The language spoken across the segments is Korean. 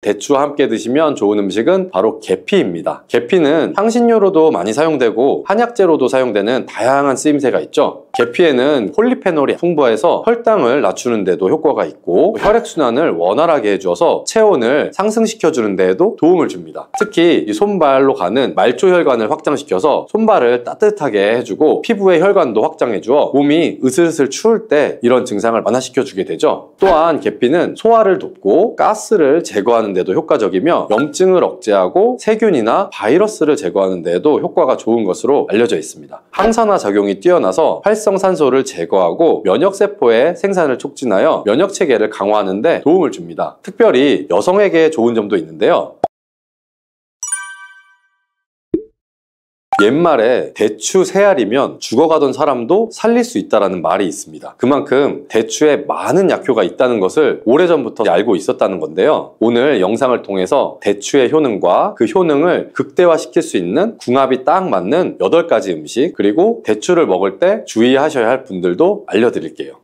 대추와 함께 드시면 좋은 음식은 바로 계피입니다. 계피는 향신료로도 많이 사용되고 한약재로도 사용되는 다양한 쓰임새가 있죠. 계피에는 폴리페놀이 풍부해서 혈당을 낮추는 데도 효과가 있고 혈액순환을 원활하게 해주어서 체온을 상승시켜주는 데에도 도움을 줍니다. 특히 이 손발로 가는 말초혈관을 확장시켜서 손발을 따뜻하게 해주고 피부의 혈관도 확장해주어 몸이 으슬으슬 추울 때 이런 증상을 완화시켜주게 되죠. 또한 계피는 소화를 돕고 가스를 제거하는 데도 효과적이며 염증을 억제하고 세균이나 바이러스를 제거하는 데에도 효과가 좋은 것으로 알려져 있습니다. 항산화 작용이 뛰어나서 활성산소를 제거하고 면역세포의 생산을 촉진하여 면역체계를 강화하는 데 도움을 줍니다. 특별히 여성에게 좋은 점도 있는데요. 옛말에 대추 3알이면 죽어가던 사람도 살릴 수 있다는 말이 있습니다. 그만큼 대추에 많은 약효가 있다는 것을 오래전부터 알고 있었다는 건데요. 오늘 영상을 통해서 대추의 효능과 그 효능을 극대화시킬 수 있는 궁합이 딱 맞는 8가지 음식, 그리고 대추를 먹을 때 주의하셔야 할 분들도 알려드릴게요.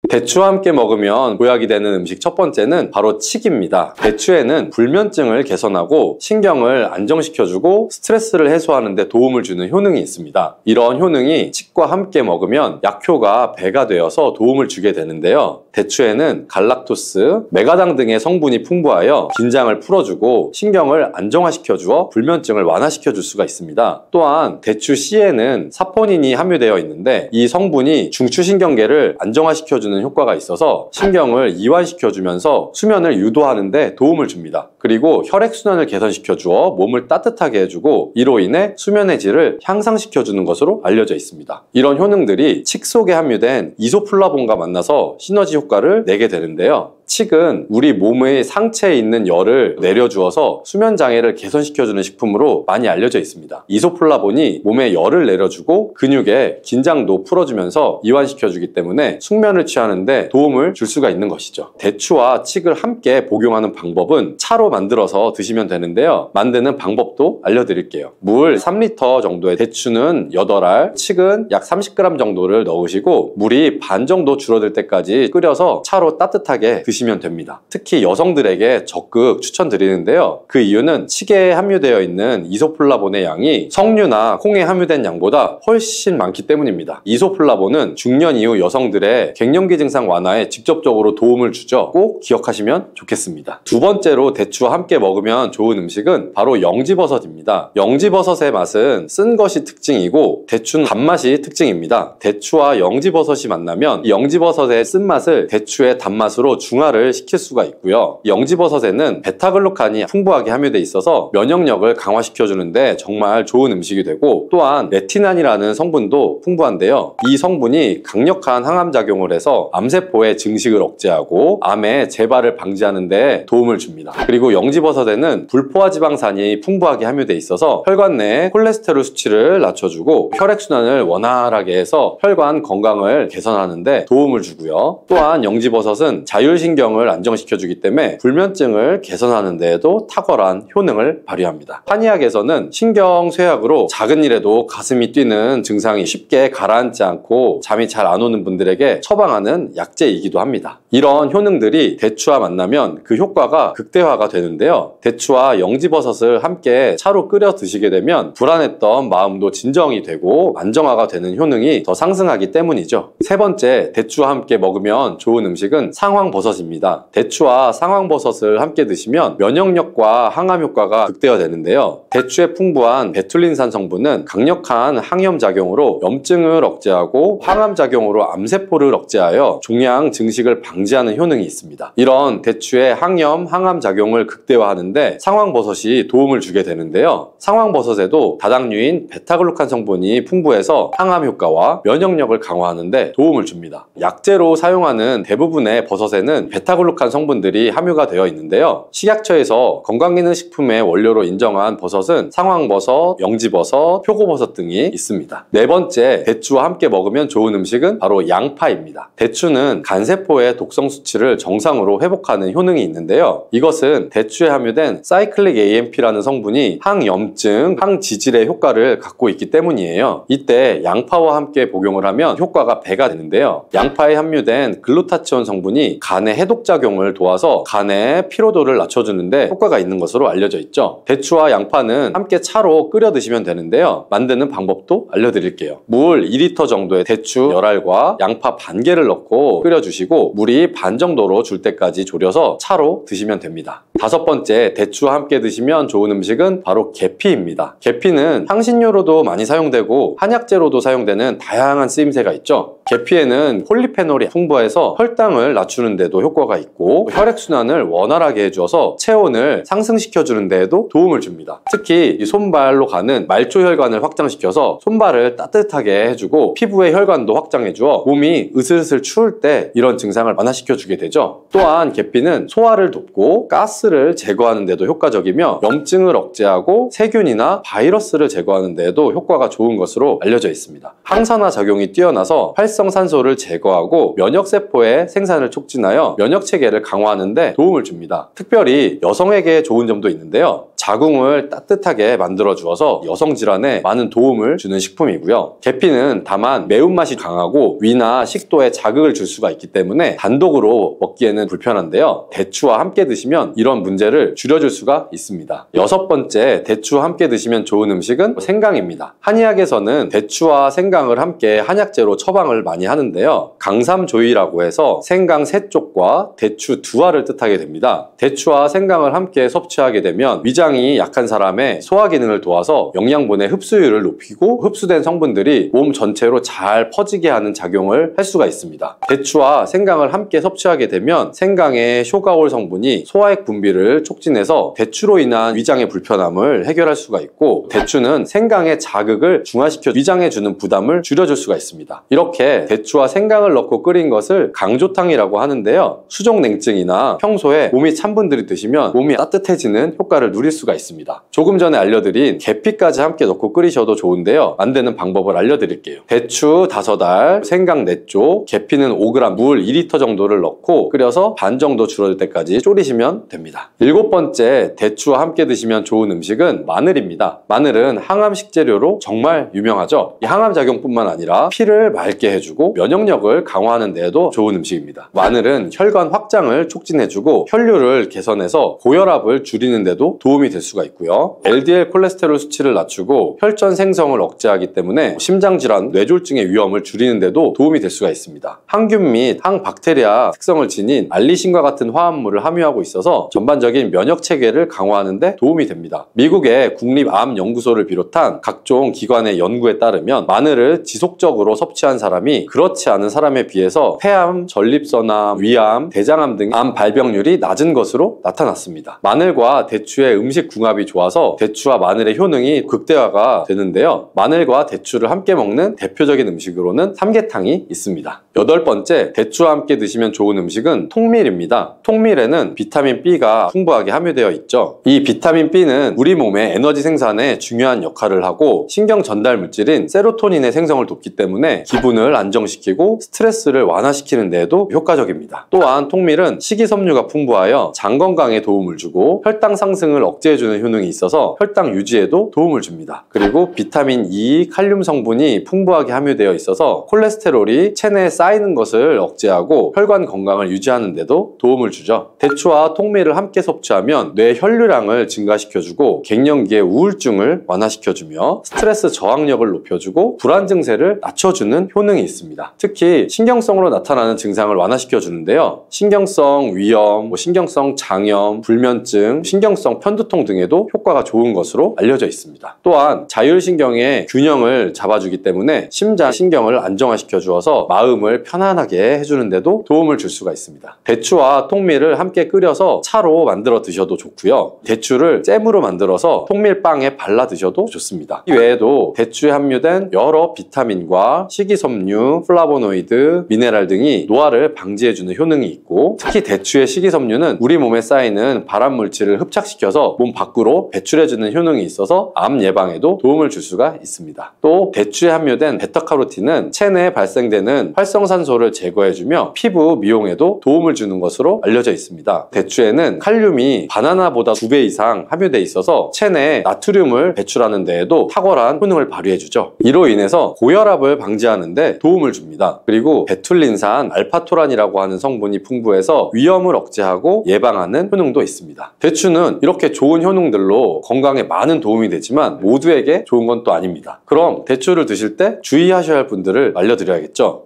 대추와 함께 먹으면 보약이 되는 음식 첫 번째는 바로 칡입니다. 대추에는 불면증을 개선하고 신경을 안정시켜주고 스트레스를 해소하는 데 도움을 주는 효능이 있습니다. 이런 효능이 칡과 함께 먹으면 약효가 배가 되어서 도움을 주게 되는데요. 대추에는 갈락토스, 메가당 등의 성분이 풍부하여 긴장을 풀어주고 신경을 안정화시켜주어 불면증을 완화시켜줄 수가 있습니다. 또한 대추 씨에는 사포닌이 함유되어 있는데 이 성분이 중추신경계를 안정화시켜주는 효과가 있어서 신경을 이완시켜주면서 수면을 유도하는 데 도움을 줍니다. 그리고 혈액순환을 개선시켜주어 몸을 따뜻하게 해주고 이로 인해 수면의 질을 향상시켜주는 것으로 알려져 있습니다. 이런 효능들이 칡 속에 함유된 이소플라본과 만나서 시너지 효과를 내게 되는데요. 칡은 우리 몸의 상체에 있는 열을 내려주어서 수면장애를 개선시켜주는 식품으로 많이 알려져 있습니다. 이소플라본이 몸에 열을 내려주고 근육의 긴장도 풀어주면서 이완시켜주기 때문에 숙면을 취하는데 도움을 줄 수가 있는 것이죠. 대추와 칡을 함께 복용하는 방법은 차로 만들어서 드시면 되는데요. 만드는 방법도 알려드릴게요. 물 3리터 정도의 대추는 8알, 칡은 약 30g 정도를 넣으시고 물이 반 정도 줄어들 때까지 끓여서 차로 따뜻하게 드시면 됩니다. 특히 여성들에게 적극 추천드리는데요. 그 이유는 칡에 함유되어 있는 이소플라본의 양이 석류나 콩에 함유된 양보다 훨씬 많기 때문입니다. 이소플라본은 중년 이후 여성들의 갱년기 증상 완화에 직접적으로 도움을 주죠. 꼭 기억하시면 좋겠습니다. 두 번째로 대추와 함께 먹으면 좋은 음식은 바로 영지버섯입니다. 영지버섯의 맛은 쓴 것이 특징이고 대추는 단맛이 특징입니다. 대추와 영지버섯이 만나면 이 영지버섯의 쓴맛을 대추의 단맛으로 중화를 시킬 수가 있고요. 영지버섯에는 베타글루칸이 풍부하게 함유되어 있어서 면역력을 강화시켜주는데 정말 좋은 음식이 되고 또한 레티난이라는 성분도 풍부한데요. 이 성분이 강력한 항암작용을 해서 암세포의 증식을 억제하고 암의 재발을 방지하는 데 도움을 줍니다. 그리고 영지버섯에는 불포화지방산이 풍부하게 함유되어 있어서 혈관 내 콜레스테롤 수치를 낮춰주고 혈액순환을 원활하게 해서 혈관 건강을 개선하는 데 도움을 주고요. 또한 영지버섯은 자율신경을 안정시켜주기 때문에 불면증을 개선하는 데에도 탁월한 효능을 발휘합니다. 한의학에서는 신경쇠약으로 작은 일에도 가슴이 뛰는 증상이 쉽게 가라앉지 않고 잠이 잘 안 오는 분들에게 처방하는 약재이기도 합니다. 이런 효능들이 대추와 만나면 그 효과가 극대화가 되는데요. 대추와 영지버섯을 함께 차로 끓여 드시게 되면 불안했던 마음도 진정이 되고 안정화가 되는 효능이 더 상승하기 때문이죠. 세 번째, 대추와 함께 먹으면 좋은 음식은 상황버섯입니다. 대추와 상황버섯을 함께 드시면 면역력과 항암 효과가 극대화되는데요. 대추에 풍부한 베툴린산 성분은 강력한 항염작용으로 염증을 억제하고 항암작용으로 암세포를 억제하여 종양 증식을 방지하는 효능이 있습니다. 이런 대추의 항염, 항암작용을 극대화하는데 상황버섯이 도움을 주게 되는데요. 상황버섯에도 다당류인 베타글루칸 성분이 풍부해서 항암 효과와 면역력을 강화하는 데 도움을 줍니다. 약재로 사용하는 대부분의 버섯에는 베타글루칸 성분들이 함유가 되어 있는데요. 식약처에서 건강기능식품의 원료로 인정한 버섯은 상황버섯, 영지버섯, 표고버섯 등이 있습니다. 네 번째, 대추와 함께 먹으면 좋은 음식은 바로 양파입니다. 대추는 간세포의 독성 수치를 정상으로 회복하는 효능이 있는데요. 이것은 대추에 함유된 사이클릭 AMP라는 성분이 항염증, 항지질의 효과를 갖고 있기 때문이에요. 이때 양파와 함께 복용을 하면 효과가 배가 되는데요. 양파에 함유된 글루타치온 성분이 간의 해독작용을 도와서 간의 피로도를 낮춰주는데 효과가 있는 것으로 알려져 있죠. 대추와 양파는 함께 차로 끓여 드시면 되는데요. 만드는 방법도 알려드릴게요. 물 2리터 정도의 대추 열알과 양파 반 개를 넣고 끓여주시고 물이 반 정도로 줄 때까지 졸여서 차로 드시면 됩니다. 5번째, 대추와 함께 드시면 좋은 음식은 바로 계피입니다. 계피는 향신료로도 많이 사용되고 한약재로도 사용되는 다양한 쓰임새가 있죠. 계피에는 폴리페놀이 풍부해서 혈당을 낮추는 데도 효과가 있고 혈액순환을 원활하게 해주어서 체온을 상승시켜주는 데에도 도움을 줍니다. 특히 이 손발로 가는 말초혈관을 확장시켜서 손발을 따뜻하게 해주고 피부의 혈관도 확장해주어 몸이 으슬으슬 추울 때 이런 증상을 완화시켜주게 되죠. 또한 계피는 소화를 돕고 가스를 제거하는 데도 효과적이며 염증을 억제하고 세균이나 바이러스를 제거하는 데에도 효과가 좋은 것으로 알려져 있습니다. 항산화 작용이 뛰어나서 활성산소를 제거하고 면역세포의 생산을 촉진하여 면역체계를 강화하는 데 도움을 줍니다. 특별히 여성에게 좋은 점도 있는데요. 자궁을 따뜻하게 만들어 주어서 여성 질환에 많은 도움을 주는 식품이고요. 계피는 다만 매운맛이 강하고 위나 식도에 자극을 줄 수가 있기 때문에 단독으로 먹기에는 불편한데요. 대추와 함께 드시면 이런 문제를 줄여줄 수가 있습니다. 6번째, 대추와 함께 드시면 좋은 음식은 생강입니다. 한의학에서는 대추와 생강을 함께 한약재로 처방을 많이 하는데요. 강삼조이라고 해서 생강 3쪽과 대추 2알을 뜻하게 됩니다. 대추와 생강을 함께 섭취하게 되면 위장이 약한 사람의 소화 기능을 도와서 영양분의 흡수율을 높이고 흡수된 성분들이 몸 전체로 잘 퍼지게 하는 작용을 할 수가 있습니다. 대추와 생강을 함께 섭취하게 되면 생강의 쇼가올 성분이 소화액 분비를 촉진해서 대추로 인한 위장의 불편함을 해결할 수가 있고 대추는 생강의 자극을 중화시켜 위장에 주는 부담을 줄여줄 수가 있습니다. 이렇게 대추와 생강을 넣고 끓인 것을 강조탕이라고 하는데요. 수족냉증이나 평소에 몸이 찬 분들이 드시면 몸이 따뜻해지는 효과를 누릴 수가 있습니다. 조금 전에 알려드린 계피까지 함께 넣고 끓이셔도 좋은데요. 만드는 방법을 알려드릴게요. 대추 5알, 생강 4쪽, 계피는 5g, 물 2리터 정도를 넣고 끓여서 반 정도 줄어들 때까지 졸이시면 됩니다. 7번째, 대추와 함께 드시면 좋은 음식은 마늘입니다. 마늘은 항암 식재료로 정말 유명하죠. 이 항암 작용뿐만 아니라 피를 맑게 해주고 면역력을 강화하는 데에도 좋은 음식입니다. 마늘은 혈관 확장을 촉진해주고 혈류를 개선해서 고혈압을 줄이는 데도 도움이 될 수가 있고요. LDL 콜레스테롤 수치를 낮추고 혈전 생성을 억제하기 때문에 심장질환, 뇌졸중의 위험을 줄이는 데도 도움이 될 수가 있습니다. 항균 및 항박테리아 특성을 지닌 알리신과 같은 화합물을 함유하고 있어서 전반적인 면역체계를 강화하는 데 도움이 됩니다. 미국의 국립암연구소를 비롯한 각종 기관의 연구에 따르면 마늘을 지속적으로 섭취한 사람이 그렇지 않은 사람에 비해서 폐암, 전립선암, 위암, 대장암 등 암 발병률이 낮은 것으로 나타났습니다. 마늘과 대추의 음식 궁합이 좋아서 대추와 마늘의 효능이 극대화가 되는데요. 마늘과 대추를 함께 먹는 대표적인 음식으로는 삼계탕이 있습니다. 8번째, 대추와 함께 드시면 좋은 음식은 통밀입니다. 통밀에는 비타민 B가 풍부하게 함유되어 있죠. 이 비타민 B는 우리 몸의 에너지 생산에 중요한 역할을 하고 신경 전달 물질인 세로토닌의 생성을 돕기 때문에 기분을 안정시키고 스트레스를 완화시키는 데에도 효과적입니다. 또한 통밀은 식이섬유가 풍부하여 장 건강에 도움을 주고 혈당 상승을 억제해주는 효능이 있어서 혈당 유지에도 도움을 줍니다. 그리고 비타민 E, 칼륨 성분이 풍부하게 함유되어 있어서 콜레스테롤이 체내에 쌓이는 것을 억제하고 혈관 건강을 유지하는 데도 도움을 주죠. 대추와 통밀을 함께 섭취하면 뇌 혈류량을 증가시켜주고 갱년기의 우울증을 완화시켜주며 스트레스 저항력을 높여주고 불안 증세를 낮춰주는 효능이 있습니다. 특히 신경성으로 나타나는 증상을 완화시켜주는데요. 신경성 위염, 신경성 장염, 불면증, 신경성 편두통 등에도 효과가 좋은 것으로 알려져 있습니다. 또한 자율신경의 균형을 잡아주기 때문에 심장 신경을 안정화시켜 주어서 마음을 편안하게 해주는 데도 도움을 줄 수가 있습니다. 대추와 통밀을 함께 끓여서 차로 만들어 드셔도 좋고요. 대추를 잼으로 만들어서 통밀빵에 발라 드셔도 좋습니다. 이 외에도 대추에 함유된 여러 비타민과 식이섬유, 플라보노이드, 미네랄 등이 노화를 방지해주는 효능이 있고 특히 대추의 식이섬유는 우리 몸에 쌓이는 발암물질을 흡착시켜서 몸 밖으로 배출해주는 효능이 있어서 암 예방에도 도움을 줄 수가 있습니다. 또 대추에 함유된 베타카로틴은 체내에 발생되는 활성산소를 제거해주며 피부 미용에도 도움을 주는 것으로 알려져 있습니다. 대추에는 번째는 칼륨이 바나나보다 2배 이상 함유돼 있어서 체내 나트륨을 배출하는 데에도 탁월한 효능을 발휘해주죠. 이로 인해서 고혈압을 방지하는 데 도움을 줍니다. 그리고 베툴린산 알파토란이라고 하는 성분이 풍부해서 위험을 억제하고 예방하는 효능도 있습니다. 대추는 이렇게 좋은 효능들로 건강에 많은 도움이 되지만 모두에게 좋은 건 또 아닙니다. 그럼 대추를 드실 때 주의하셔야 할 분들을 알려드려야겠죠.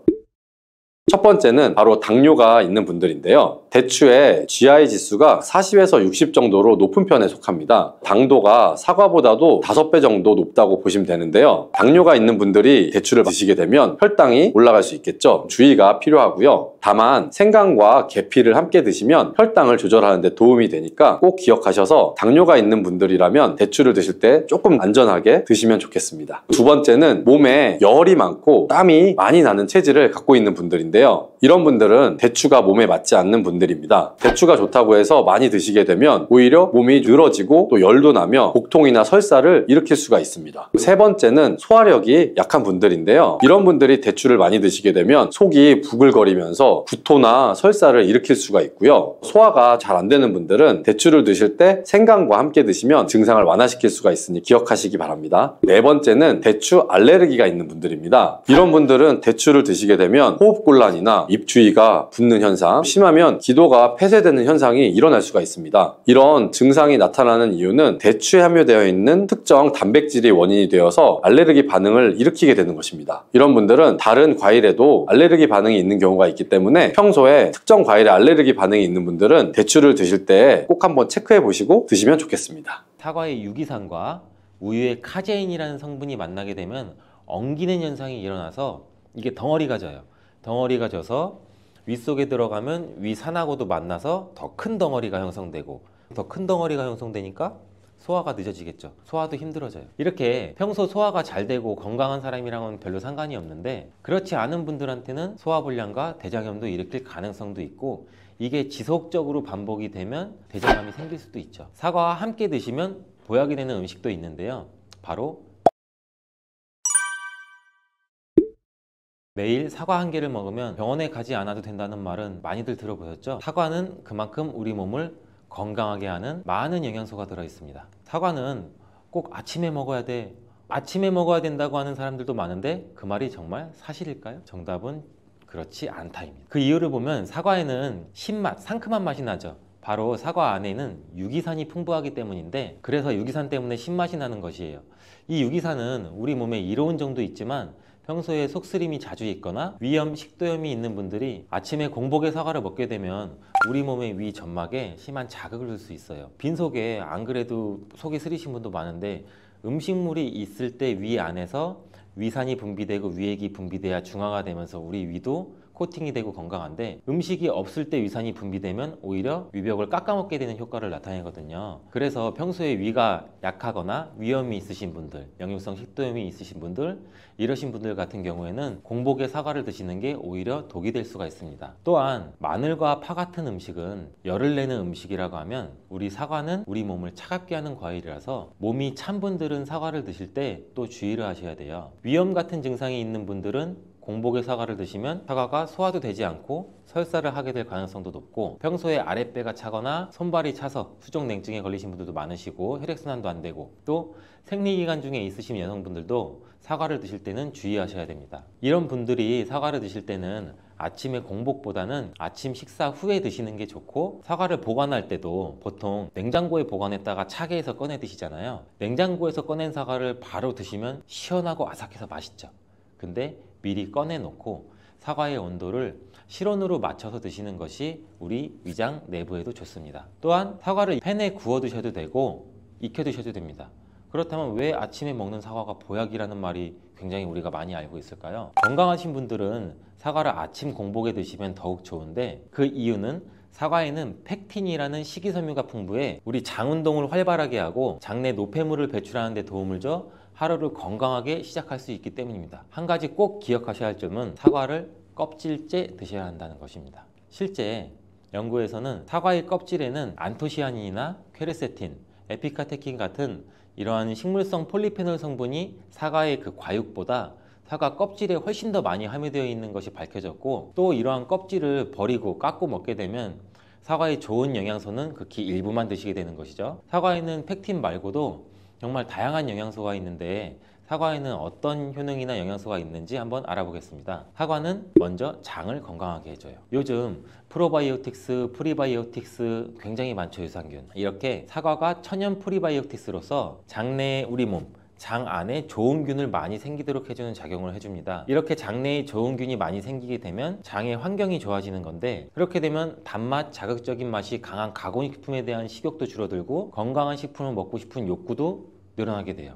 첫 번째는 바로 당뇨가 있는 분들인데요. 대추의 GI 지수가 40에서 60 정도로 높은 편에 속합니다. 당도가 사과보다도 5배 정도 높다고 보시면 되는데요. 당뇨가 있는 분들이 대추를 드시게 되면 혈당이 올라갈 수 있겠죠. 주의가 필요하고요. 다만 생강과 계피를 함께 드시면 혈당을 조절하는 데 도움이 되니까 꼭 기억하셔서 당뇨가 있는 분들이라면 대추를 드실 때 조금 안전하게 드시면 좋겠습니다. 두 번째는 몸에 열이 많고 땀이 많이 나는 체질을 갖고 있는 분들인데요. 이런 분들은 대추가 몸에 맞지 않는 분들입니다. 대추가 좋다고 해서 많이 드시게 되면 오히려 몸이 늘어지고 또 열도 나며 복통이나 설사를 일으킬 수가 있습니다. 세 번째는 소화력이 약한 분들인데요. 이런 분들이 대추를 많이 드시게 되면 속이 부글거리면서 구토나 설사를 일으킬 수가 있고요. 소화가 잘 안 되는 분들은 대추를 드실 때 생강과 함께 드시면 증상을 완화시킬 수가 있으니 기억하시기 바랍니다. 네 번째는 대추 알레르기가 있는 분들입니다. 이런 분들은 대추를 드시게 되면 호흡곤란 이나 입주위가 붓는 현상, 심하면 기도가 폐쇄되는 현상이 일어날 수가 있습니다. 이런 증상이 나타나는 이유는 대추에 함유되어 있는 특정 단백질이 원인이 되어서 알레르기 반응을 일으키게 되는 것입니다. 이런 분들은 다른 과일에도 알레르기 반응이 있는 경우가 있기 때문에 평소에 특정 과일에 알레르기 반응이 있는 분들은 대추를 드실 때 꼭 한번 체크해 보시고 드시면 좋겠습니다. 사과의 유기산과 우유의 카제인이라는 성분이 만나게 되면 엉기는 현상이 일어나서 이게 덩어리가 져요. 덩어리가 져서 위 속에 들어가면 위 산하고도 만나서 더 큰 덩어리가 형성되고, 더 큰 덩어리가 형성되니까 소화가 늦어지겠죠. 소화도 힘들어져요. 이렇게 평소 소화가 잘 되고 건강한 사람이랑은 별로 상관이 없는데, 그렇지 않은 분들한테는 소화불량과 대장염도 일으킬 가능성도 있고, 이게 지속적으로 반복이 되면 대장암이 생길 수도 있죠. 사과와 함께 드시면 보약이 되는 음식도 있는데요. 바로 매일 사과 한 개를 먹으면 병원에 가지 않아도 된다는 말은 많이들 들어보셨죠? 사과는 그만큼 우리 몸을 건강하게 하는 많은 영양소가 들어있습니다. 사과는 꼭 아침에 먹어야 돼, 아침에 먹어야 된다고 하는 사람들도 많은데 그 말이 정말 사실일까요? 정답은 그렇지 않다입니다. 그 이유를 보면 사과에는 신맛, 상큼한 맛이 나죠. 바로 사과 안에는 유기산이 풍부하기 때문인데, 그래서 유기산 때문에 신맛이 나는 것이에요. 이 유기산은 우리 몸에 이로운 정도 있지만 평소에 속쓰림이 자주 있거나 위염, 식도염이 있는 분들이 아침에 공복에 사과를 먹게 되면 우리 몸의 위 점막에 심한 자극을 줄 수 있어요. 빈속에 안 그래도 속이 쓰리신 분도 많은데, 음식물이 있을 때 위 안에서 위산이 분비되고 위액이 분비돼야 중화가 되면서 우리 위도 코팅이 되고 건강한데, 음식이 없을 때 위산이 분비되면 오히려 위벽을 깎아먹게 되는 효과를 나타내거든요. 그래서 평소에 위가 약하거나 위염이 있으신 분들, 역류성 식도염이 있으신 분들, 이러신 분들 같은 경우에는 공복에 사과를 드시는 게 오히려 독이 될 수가 있습니다. 또한 마늘과 파 같은 음식은 열을 내는 음식이라고 하면, 우리 사과는 우리 몸을 차갑게 하는 과일이라서 몸이 찬 분들은 사과를 드실 때 또 주의를 하셔야 돼요. 위염 같은 증상이 있는 분들은 공복에 사과를 드시면 사과가 소화도 되지 않고 설사를 하게 될 가능성도 높고, 평소에 아랫배가 차거나 손발이 차서 수족냉증에 걸리신 분들도 많으시고 혈액순환도 안 되고, 또 생리기간 중에 있으신 여성분들도 사과를 드실 때는 주의하셔야 됩니다. 이런 분들이 사과를 드실 때는 아침에 공복보다는 아침 식사 후에 드시는 게 좋고, 사과를 보관할 때도 보통 냉장고에 보관했다가 차게 해서 꺼내 드시잖아요. 냉장고에서 꺼낸 사과를 바로 드시면 시원하고 아삭해서 맛있죠. 근데 미리 꺼내놓고 사과의 온도를 실온으로 맞춰서 드시는 것이 우리 위장 내부에도 좋습니다. 또한 사과를 팬에 구워 드셔도 되고 익혀 드셔도 됩니다. 그렇다면 왜 아침에 먹는 사과가 보약이라는 말이 굉장히 우리가 많이 알고 있을까요? 건강하신 분들은 사과를 아침 공복에 드시면 더욱 좋은데, 그 이유는 사과에는 펙틴이라는 식이섬유가 풍부해 우리 장 운동을 활발하게 하고 장내 노폐물을 배출하는 데 도움을 줘 하루를 건강하게 시작할 수 있기 때문입니다. 한 가지 꼭 기억하셔야 할 점은 사과를 껍질째 드셔야 한다는 것입니다. 실제 연구에서는 사과의 껍질에는 안토시아닌이나 퀘르세틴, 에피카테킨 같은 이러한 식물성 폴리페놀 성분이 사과의 그 과육보다 사과 껍질에 훨씬 더 많이 함유되어 있는 것이 밝혀졌고, 또 이러한 껍질을 버리고 깎고 먹게 되면 사과의 좋은 영양소는 극히 일부만 드시게 되는 것이죠. 사과에는 펙틴 말고도 정말 다양한 영양소가 있는데 사과에는 어떤 효능이나 영양소가 있는지 한번 알아보겠습니다. 사과는 먼저 장을 건강하게 해줘요. 요즘 프로바이오틱스, 프리바이오틱스 굉장히 많죠, 유산균. 이렇게 사과가 천연 프리바이오틱스로서 장내의 우리 몸, 장 안에 좋은 균을 많이 생기도록 해주는 작용을 해줍니다. 이렇게 장내에 좋은 균이 많이 생기게 되면 장의 환경이 좋아지는 건데, 그렇게 되면 단맛, 자극적인 맛이 강한 가공식품에 대한 식욕도 줄어들고 건강한 식품을 먹고 싶은 욕구도 늘어나게 돼요.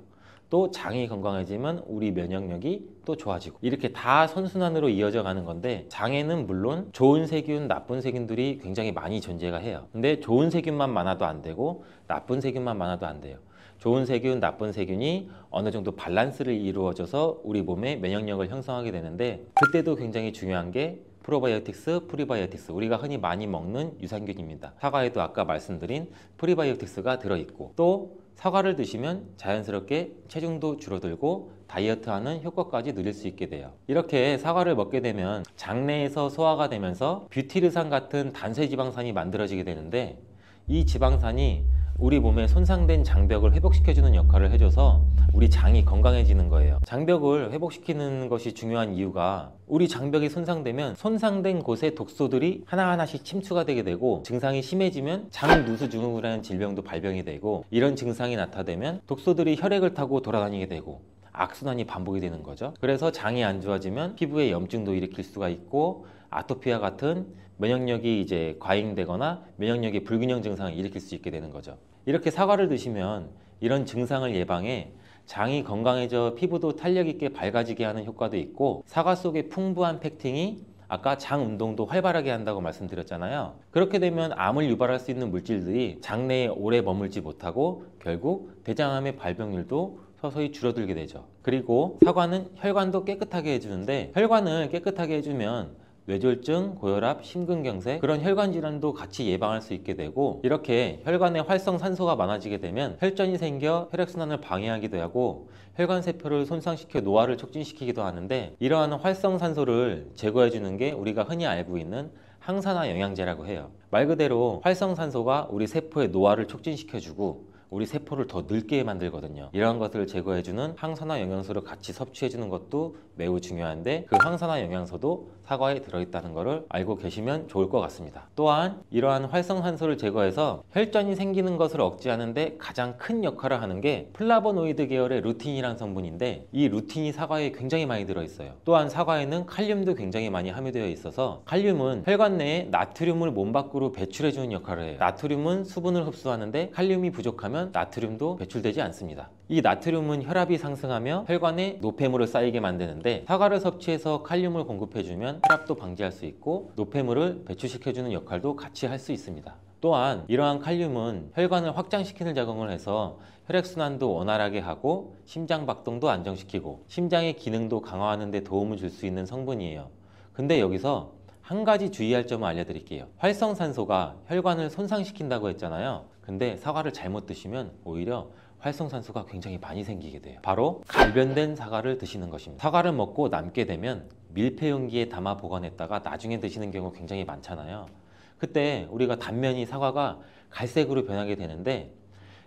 또 장이 건강해지면 우리 면역력이 또 좋아지고, 이렇게 다 선순환으로 이어져 가는 건데, 장에는 물론 좋은 세균, 나쁜 세균들이 굉장히 많이 존재가 해요. 근데 좋은 세균만 많아도 안 되고 나쁜 세균만 많아도 안 돼요. 좋은 세균, 나쁜 세균이 어느 정도 밸런스를 이루어져서 우리 몸의 면역력을 형성하게 되는데, 그때도 굉장히 중요한 게 프로바이오틱스, 프리바이오틱스, 우리가 흔히 많이 먹는 유산균입니다. 사과에도 아까 말씀드린 프리바이오틱스가 들어있고, 또 사과를 드시면 자연스럽게 체중도 줄어들고 다이어트하는 효과까지 누릴 수 있게 돼요. 이렇게 사과를 먹게 되면 장내에서 소화가 되면서 뷰티르산 같은 단세지방산이 만들어지게 되는데, 이 지방산이 우리 몸에 손상된 장벽을 회복시켜주는 역할을 해줘서 우리 장이 건강해지는 거예요. 장벽을 회복시키는 것이 중요한 이유가, 우리 장벽이 손상되면 손상된 곳에 독소들이 하나하나씩 침투가 되게 되고, 증상이 심해지면 장누수증후군이라는 질병도 발병이 되고, 이런 증상이 나타나면 독소들이 혈액을 타고 돌아다니게 되고 악순환이 반복이 되는 거죠. 그래서 장이 안 좋아지면 피부에 염증도 일으킬 수가 있고, 아토피와 같은 면역력이 이제 과잉되거나 면역력의 불균형 증상을 일으킬 수 있게 되는 거죠. 이렇게 사과를 드시면 이런 증상을 예방해 장이 건강해져 피부도 탄력 있게 밝아지게 하는 효과도 있고, 사과 속의 풍부한 펙틴이 아까 장 운동도 활발하게 한다고 말씀드렸잖아요. 그렇게 되면 암을 유발할 수 있는 물질들이 장내에 오래 머물지 못하고 결국 대장암의 발병률도 서서히 줄어들게 되죠. 그리고 사과는 혈관도 깨끗하게 해주는데, 혈관을 깨끗하게 해주면 뇌졸중, 고혈압, 심근경색, 그런 혈관 질환도 같이 예방할 수 있게 되고, 이렇게 혈관에 활성산소가 많아지게 되면 혈전이 생겨 혈액순환을 방해하기도 하고 혈관세포를 손상시켜 노화를 촉진시키기도 하는데, 이러한 활성산소를 제거해 주는 게 우리가 흔히 알고 있는 항산화 영양제라고 해요. 말 그대로 활성산소가 우리 세포의 노화를 촉진시켜주고 우리 세포를 더 늙게 만들거든요. 이러한 것들을 제거해주는 항산화 영양소를 같이 섭취해주는 것도 매우 중요한데, 그 항산화 영양소도 사과에 들어있다는 것을 알고 계시면 좋을 것 같습니다. 또한 이러한 활성산소를 제거해서 혈전이 생기는 것을 억제하는데 가장 큰 역할을 하는 게 플라보노이드 계열의 루틴이라는 성분인데, 이 루틴이 사과에 굉장히 많이 들어있어요. 또한 사과에는 칼륨도 굉장히 많이 함유되어 있어서, 칼륨은 혈관 내에 나트륨을 몸 밖으로 배출해주는 역할을 해요. 나트륨은 수분을 흡수하는데 칼륨이 부족하면 나트륨도 배출되지 않습니다. 이 나트륨은 혈압이 상승하며 혈관에 노폐물을 쌓이게 만드는데, 사과를 섭취해서 칼륨을 공급해주면 혈압도 방지할 수 있고 노폐물을 배출시켜주는 역할도 같이 할 수 있습니다. 또한 이러한 칼륨은 혈관을 확장시키는 작용을 해서 혈액순환도 원활하게 하고 심장 박동도 안정시키고 심장의 기능도 강화하는 데 도움을 줄 수 있는 성분이에요. 근데 여기서 한 가지 주의할 점을 알려드릴게요. 활성산소가 혈관을 손상시킨다고 했잖아요. 근데 사과를 잘못 드시면 오히려 활성산소가 굉장히 많이 생기게 돼요. 바로 갈변된 사과를 드시는 것입니다. 사과를 먹고 남게 되면 밀폐 용기에 담아 보관했다가 나중에 드시는 경우 굉장히 많잖아요. 그때 우리가 단면이 사과가 갈색으로 변하게 되는데,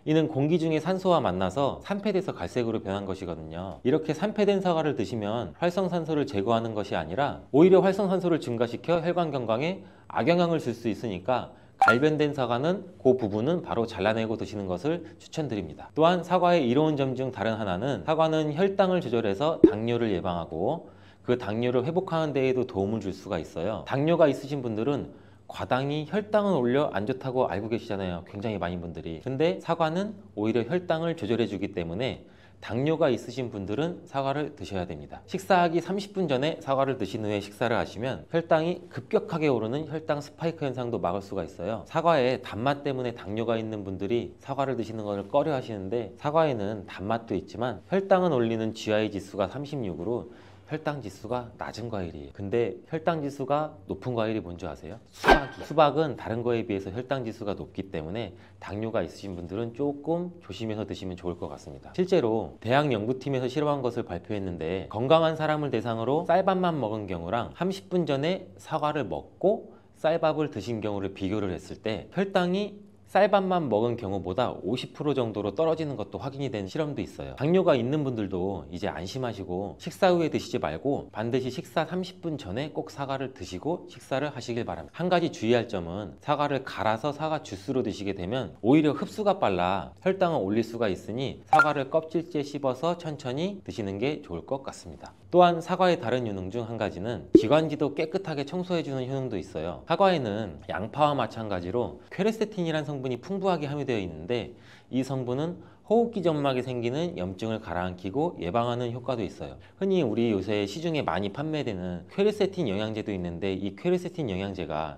이는 공기 중에 산소와 만나서 산패돼서 갈색으로 변한 것이거든요. 이렇게 산패된 사과를 드시면 활성산소를 제거하는 것이 아니라 오히려 활성산소를 증가시켜 혈관 건강에 악영향을 줄 수 있으니까, 갈변된 사과는 그 부분은 바로 잘라내고 드시는 것을 추천드립니다. 또한 사과의 이로운 점 중 다른 하나는, 사과는 혈당을 조절해서 당뇨를 예방하고 그 당뇨를 회복하는 데에도 도움을 줄 수가 있어요. 당뇨가 있으신 분들은 과당이 혈당을 올려 안 좋다고 알고 계시잖아요, 굉장히 많은 분들이. 근데 사과는 오히려 혈당을 조절해 주기 때문에 당뇨가 있으신 분들은 사과를 드셔야 됩니다. 식사하기 30분 전에 사과를 드신 후에 식사를 하시면 혈당이 급격하게 오르는 혈당 스파이크 현상도 막을 수가 있어요. 사과에 단맛 때문에 당뇨가 있는 분들이 사과를 드시는 것을 꺼려 하시는데, 사과에는 단맛도 있지만 혈당을 올리는 GI 지수가 36으로 혈당 지수가 낮은 과일이에요. 근데 혈당 지수가 높은 과일이 뭔지 아세요? 수박이에요. 수박은 다른 거에 비해서 혈당 지수가 높기 때문에 당뇨가 있으신 분들은 조금 조심해서 드시면 좋을 것 같습니다. 실제로 대학 연구팀에서 실험한 것을 발표했는데, 건강한 사람을 대상으로 쌀밥만 먹은 경우랑 30분 전에 사과를 먹고 쌀밥을 드신 경우를 비교를 했을 때 혈당이 쌀밥만 먹은 경우보다 50% 정도로 떨어지는 것도 확인이 된 실험도 있어요. 당뇨가 있는 분들도 이제 안심하시고 식사 후에 드시지 말고 반드시 식사 30분 전에 꼭 사과를 드시고 식사를 하시길 바랍니다. 한 가지 주의할 점은 사과를 갈아서 사과 주스로 드시게 되면 오히려 흡수가 빨라 혈당을 올릴 수가 있으니 사과를 껍질째 씹어서 천천히 드시는 게 좋을 것 같습니다. 또한 사과의 다른 효능 중 한 가지는 기관지도 깨끗하게 청소해주는 효능도 있어요. 사과에는 양파와 마찬가지로 퀘르세틴이라는 성분이 풍부하게 함유되어 있는데 이 성분은 호흡기 점막에 생기는 염증을 가라앉히고 예방하는 효과도 있어요. 흔히 우리 요새 시중에 많이 판매되는 퀘르세틴 영양제도 있는데 이 퀘르세틴 영양제가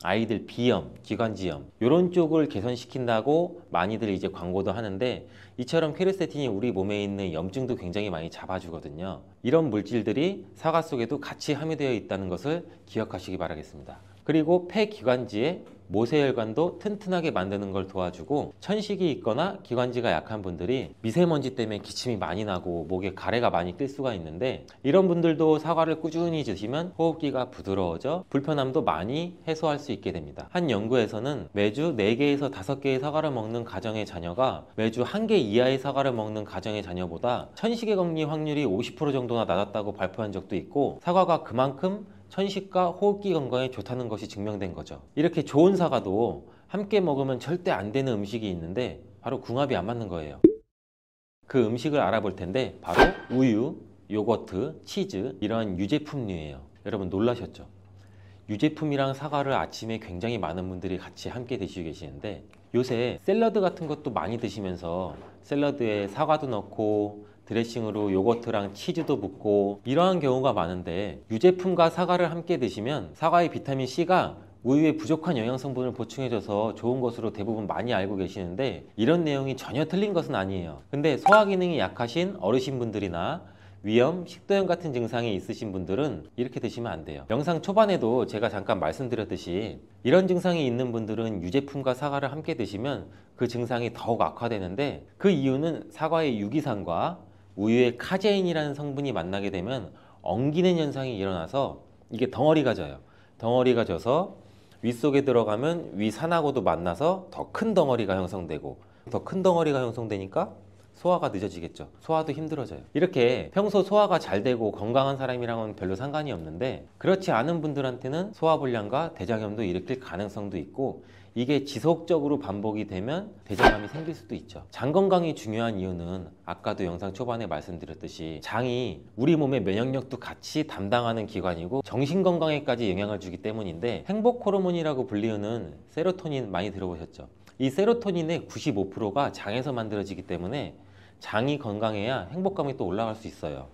아이들 비염, 기관지염 이런 쪽을 개선시킨다고 많이들 이제 광고도 하는데 이처럼 퀘르세틴이 우리 몸에 있는 염증도 굉장히 많이 잡아주거든요. 이런 물질들이 사과 속에도 같이 함유되어 있다는 것을 기억하시기 바라겠습니다. 그리고 폐기관지에 모세혈관도 튼튼하게 만드는 걸 도와주고 천식이 있거나 기관지가 약한 분들이 미세먼지 때문에 기침이 많이 나고 목에 가래가 많이 낄 수가 있는데 이런 분들도 사과를 꾸준히 드시면 호흡기가 부드러워져 불편함도 많이 해소할 수 있게 됩니다. 한 연구에서는 매주 4개에서 5개의 사과를 먹는 가정의 자녀가 매주 1개 이하의 사과를 먹는 가정의 자녀보다 천식에 걸릴 확률이 50% 정도나 낮았다고 발표한 적도 있고 사과가 그만큼 천식과 호흡기 건강에 좋다는 것이 증명된 거죠. 이렇게 좋은 사과도 함께 먹으면 절대 안 되는 음식이 있는데 바로 궁합이 안 맞는 거예요. 그 음식을 알아볼 텐데 바로 우유, 요거트, 치즈 이런 유제품류예요. 여러분 놀라셨죠? 유제품이랑 사과를 아침에 굉장히 많은 분들이 같이 함께 드시고 계시는데 요새 샐러드 같은 것도 많이 드시면서 샐러드에 사과도 넣고 드레싱으로 요거트랑 치즈도 붓고 이러한 경우가 많은데 유제품과 사과를 함께 드시면 사과의 비타민C가 우유에 부족한 영양 성분을 보충해줘서 좋은 것으로 대부분 많이 알고 계시는데 이런 내용이 전혀 틀린 것은 아니에요. 근데 소화 기능이 약하신 어르신분들이나 위염, 식도염 같은 증상이 있으신 분들은 이렇게 드시면 안 돼요. 영상 초반에도 제가 잠깐 말씀드렸듯이 이런 증상이 있는 분들은 유제품과 사과를 함께 드시면 그 증상이 더욱 악화되는데 그 이유는 사과의 유기산과 우유의 카제인이라는 성분이 만나게 되면 엉기는 현상이 일어나서 이게 덩어리가 져요. 덩어리가 져서 윗속에 들어가면 위산하고도 만나서 더 큰 덩어리가 형성되고 더 큰 덩어리가 형성되니까 소화가 늦어지겠죠. 소화도 힘들어져요. 이렇게 평소 소화가 잘 되고 건강한 사람이랑은 별로 상관이 없는데 그렇지 않은 분들한테는 소화불량과 대장염도 일으킬 가능성도 있고 이게 지속적으로 반복이 되면 대장암이 생길 수도 있죠. 장 건강이 중요한 이유는 아까도 영상 초반에 말씀드렸듯이 장이 우리 몸의 면역력도 같이 담당하는 기관이고 정신 건강에까지 영향을 주기 때문인데 행복 호르몬이라고 불리우는 세로토닌 많이 들어보셨죠? 이 세로토닌의 95%가 장에서 만들어지기 때문에 장이 건강해야 행복감이 또 올라갈 수 있어요.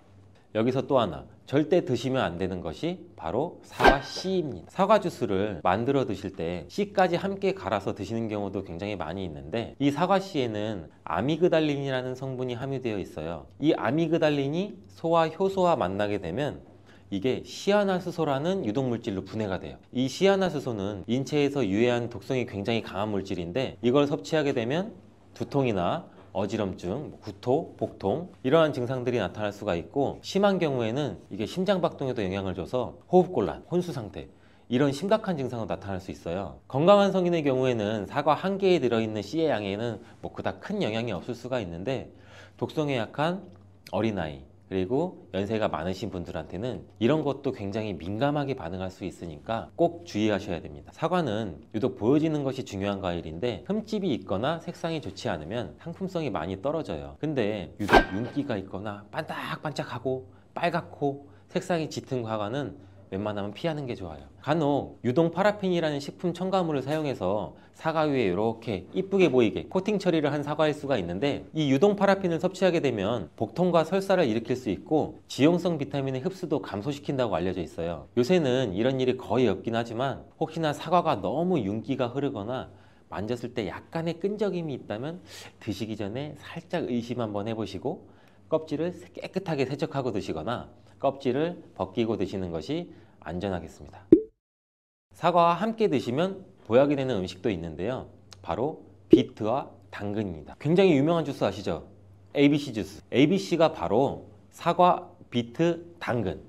여기서 또 하나 절대 드시면 안 되는 것이 바로 사과 씨입니다. 사과 주스를 만들어 드실 때 씨까지 함께 갈아서 드시는 경우도 굉장히 많이 있는데 이 사과 씨에는 아미그달린이라는 성분이 함유되어 있어요. 이 아미그달린이 소와 효소와 만나게 되면 이게 시아나스소라는 유독물질로 분해가 돼요. 이 시아나스소는 인체에서 유해한 독성이 굉장히 강한 물질인데 이걸 섭취하게 되면 두통이나 어지럼증, 구토, 복통 이러한 증상들이 나타날 수가 있고 심한 경우에는 이게 심장박동에도 영향을 줘서 호흡곤란, 혼수상태 이런 심각한 증상도 나타날 수 있어요. 건강한 성인의 경우에는 사과 한 개에 들어있는 씨의 양에는 뭐 그닥 큰 영향이 없을 수가 있는데 독성에 약한 어린아이 그리고 연세가 많으신 분들한테는 이런 것도 굉장히 민감하게 반응할 수 있으니까 꼭 주의하셔야 됩니다. 사과는 유독 보여지는 것이 중요한 과일인데 흠집이 있거나 색상이 좋지 않으면 상품성이 많이 떨어져요. 근데 유독 윤기가 있거나 반짝반짝하고 빨갛고 색상이 짙은 사과는 웬만하면 피하는 게 좋아요. 간혹 유동 파라핀이라는 식품 첨가물을 사용해서 사과 위에 이렇게 이쁘게 보이게 코팅 처리를 한 사과일 수가 있는데 이 유동 파라핀을 섭취하게 되면 복통과 설사를 일으킬 수 있고 지용성 비타민의 흡수도 감소시킨다고 알려져 있어요. 요새는 이런 일이 거의 없긴 하지만 혹시나 사과가 너무 윤기가 흐르거나 만졌을 때 약간의 끈적임이 있다면 드시기 전에 살짝 의심 한번 해보시고 껍질을 깨끗하게 세척하고 드시거나 껍질을 벗기고 드시는 것이 안전하겠습니다. 사과와 함께 드시면 보약이 되는 음식도 있는데요. 바로 비트와 당근입니다. 굉장히 유명한 주스 아시죠? ABC 주스. ABC가 바로 사과, 비트, 당근.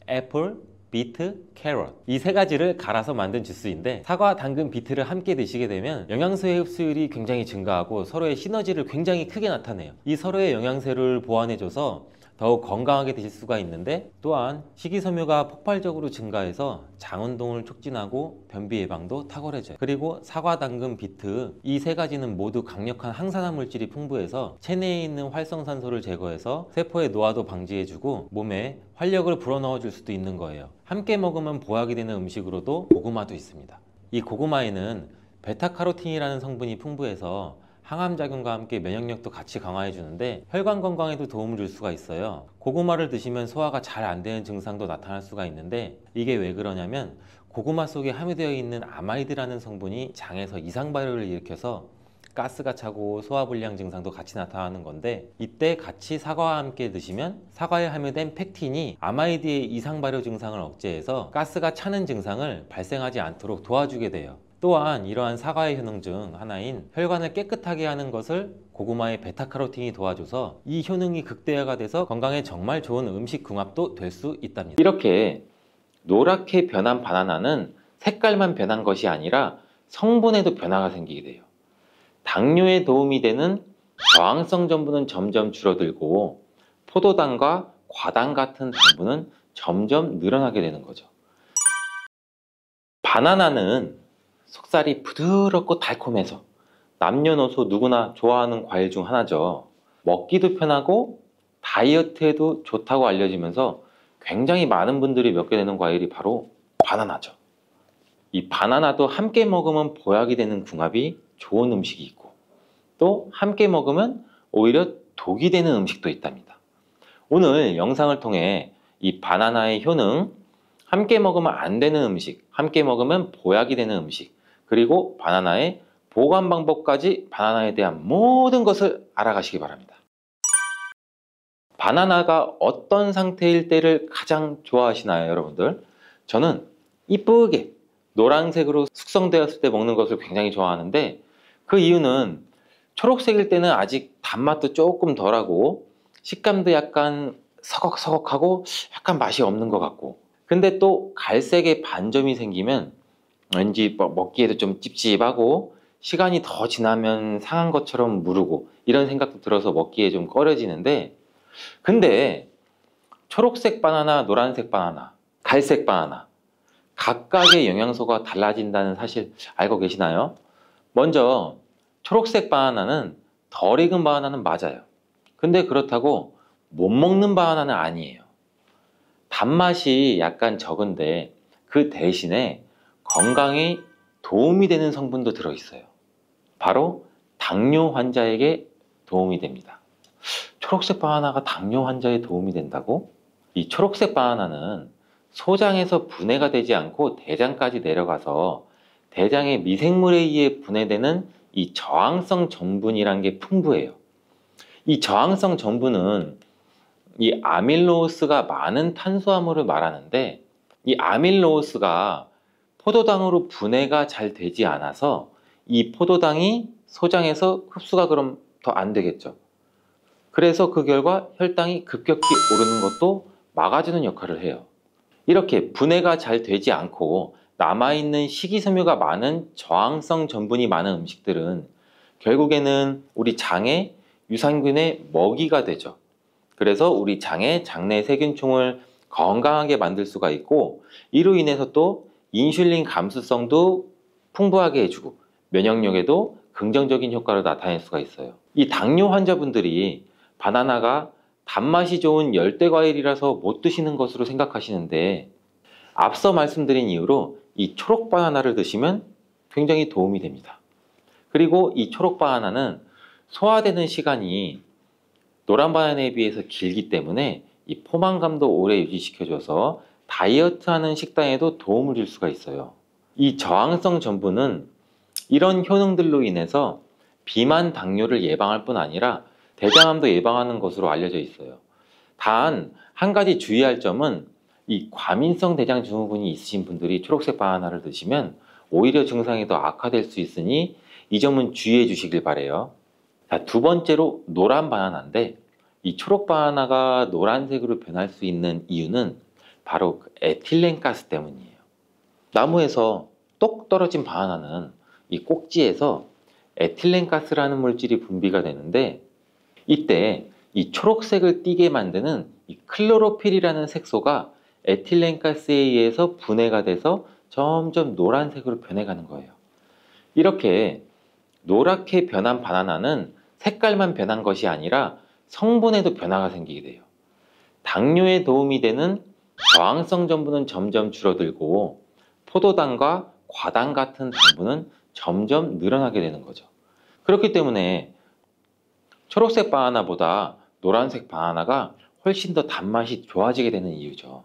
애플, 비트, 캐럿 이 세 가지를 갈아서 만든 주스인데 사과, 당근, 비트를 함께 드시게 되면 영양소의 흡수율이 굉장히 증가하고 서로의 시너지를 굉장히 크게 나타내요. 이 서로의 영양소를 보완해줘서 더욱 건강하게 드실 수가 있는데 또한 식이섬유가 폭발적으로 증가해서 장운동을 촉진하고 변비 예방도 탁월해져요. 그리고 사과, 당근, 비트 이 세 가지는 모두 강력한 항산화 물질이 풍부해서 체내에 있는 활성산소를 제거해서 세포의 노화도 방지해주고 몸에 활력을 불어넣어 줄 수도 있는 거예요. 함께 먹으면 보약이 되는 음식으로도 고구마도 있습니다. 이 고구마에는 베타카로틴이라는 성분이 풍부해서 항암작용과 함께 면역력도 같이 강화해 주는데 혈관 건강에도 도움을 줄 수가 있어요. 고구마를 드시면 소화가 잘 안 되는 증상도 나타날 수가 있는데 이게 왜 그러냐면 고구마 속에 함유되어 있는 아마이드라는 성분이 장에서 이상 발효를 일으켜서 가스가 차고 소화불량 증상도 같이 나타나는 건데 이때 같이 사과와 함께 드시면 사과에 함유된 펙틴이 아마이드의 이상 발효 증상을 억제해서 가스가 차는 증상을 발생하지 않도록 도와주게 돼요. 또한 이러한 사과의 효능 중 하나인 혈관을 깨끗하게 하는 것을 고구마의 베타카로틴이 도와줘서 이 효능이 극대화가 돼서 건강에 정말 좋은 음식 궁합도 될 수 있답니다. 이렇게 노랗게 변한 바나나는 색깔만 변한 것이 아니라 성분에도 변화가 생기게 돼요. 당뇨에 도움이 되는 저항성 전분은 점점 줄어들고 포도당과 과당 같은 당분은 점점 늘어나게 되는 거죠. 바나나는 속살이 부드럽고 달콤해서 남녀노소 누구나 좋아하는 과일 중 하나죠. 먹기도 편하고 다이어트에도 좋다고 알려지면서 굉장히 많은 분들이 먹게 되는 과일이 바로 바나나죠. 이 바나나도 함께 먹으면 보약이 되는 궁합이 좋은 음식이 있고 또 함께 먹으면 오히려 독이 되는 음식도 있답니다. 오늘 영상을 통해 이 바나나의 효능, 함께 먹으면 안 되는 음식, 함께 먹으면 보약이 되는 음식, 그리고 바나나의 보관 방법까지 바나나에 대한 모든 것을 알아가시기 바랍니다. 바나나가 어떤 상태일 때를 가장 좋아하시나요, 여러분들? 저는 이쁘게 노란색으로 숙성되었을 때 먹는 것을 굉장히 좋아하는데 그 이유는 초록색일 때는 아직 단맛도 조금 덜하고 식감도 약간 서걱서걱하고 약간 맛이 없는 것 같고 근데 또 갈색의 반점이 생기면 왠지 먹기에도 좀 찝찝하고 시간이 더 지나면 상한 것처럼 무르고 이런 생각도 들어서 먹기에 좀 꺼려지는데 근데 초록색 바나나, 노란색 바나나, 갈색 바나나 각각의 영양소가 달라진다는 사실 알고 계시나요? 먼저 초록색 바나나는 덜 익은 바나나는 맞아요. 근데 그렇다고 못 먹는 바나나는 아니에요. 단맛이 약간 적은데 그 대신에 건강에 도움이 되는 성분도 들어있어요. 바로 당뇨 환자에게 도움이 됩니다. 초록색 바나나가 당뇨 환자에 도움이 된다고? 이 초록색 바나나는 소장에서 분해가 되지 않고 대장까지 내려가서 대장의 미생물에 의해 분해되는 이 저항성 전분이란 게 풍부해요. 이 저항성 전분은 이 아밀로스가 많은 탄수화물을 말하는데 이 아밀로스가 포도당으로 분해가 잘 되지 않아서 이 포도당이 소장에서 흡수가 그럼 더 안 되겠죠. 그래서 그 결과 혈당이 급격히 오르는 것도 막아주는 역할을 해요. 이렇게 분해가 잘 되지 않고 남아있는 식이섬유가 많은 저항성 전분이 많은 음식들은 결국에는 우리 장에 유산균의 먹이가 되죠. 그래서 우리 장의 장내 세균총을 건강하게 만들 수가 있고 이로 인해서 또 인슐린 감수성도 풍부하게 해주고 면역력에도 긍정적인 효과를 나타낼 수가 있어요. 이 당뇨 환자분들이 바나나가 단맛이 좋은 열대과일이라서 못 드시는 것으로 생각하시는데 앞서 말씀드린 이유로 이 초록 바나나를 드시면 굉장히 도움이 됩니다. 그리고 이 초록 바나나는 소화되는 시간이 노란 바나나에 비해서 길기 때문에 이 포만감도 오래 유지시켜줘서 다이어트하는 식단에도 도움을 줄 수가 있어요. 이 저항성 전분은 이런 효능들로 인해서 비만 당뇨를 예방할 뿐 아니라 대장암도 예방하는 것으로 알려져 있어요. 단 한 가지 주의할 점은 이 과민성 대장 증후군이 있으신 분들이 초록색 바나나를 드시면 오히려 증상이 더 악화될 수 있으니 이 점은 주의해 주시길 바래요. 자, 두 번째로 노란 바나나인데 이 초록 바나나가 노란색으로 변할 수 있는 이유는 바로 그 에틸렌가스 때문이에요. 나무에서 똑 떨어진 바나나는 이 꼭지에서 에틸렌가스라는 물질이 분비가 되는데, 이때 이 초록색을 띠게 만드는 이 클로로필이라는 색소가 에틸렌가스에 의해서 분해가 돼서 점점 노란색으로 변해가는 거예요. 이렇게 노랗게 변한 바나나는 색깔만 변한 것이 아니라 성분에도 변화가 생기게 돼요. 당뇨에 도움이 되는 저항성 전분은 점점 줄어들고 포도당과 과당 같은 당분은 점점 늘어나게 되는 거죠. 그렇기 때문에 초록색 바나나보다 노란색 바나나가 훨씬 더 단맛이 좋아지게 되는 이유죠.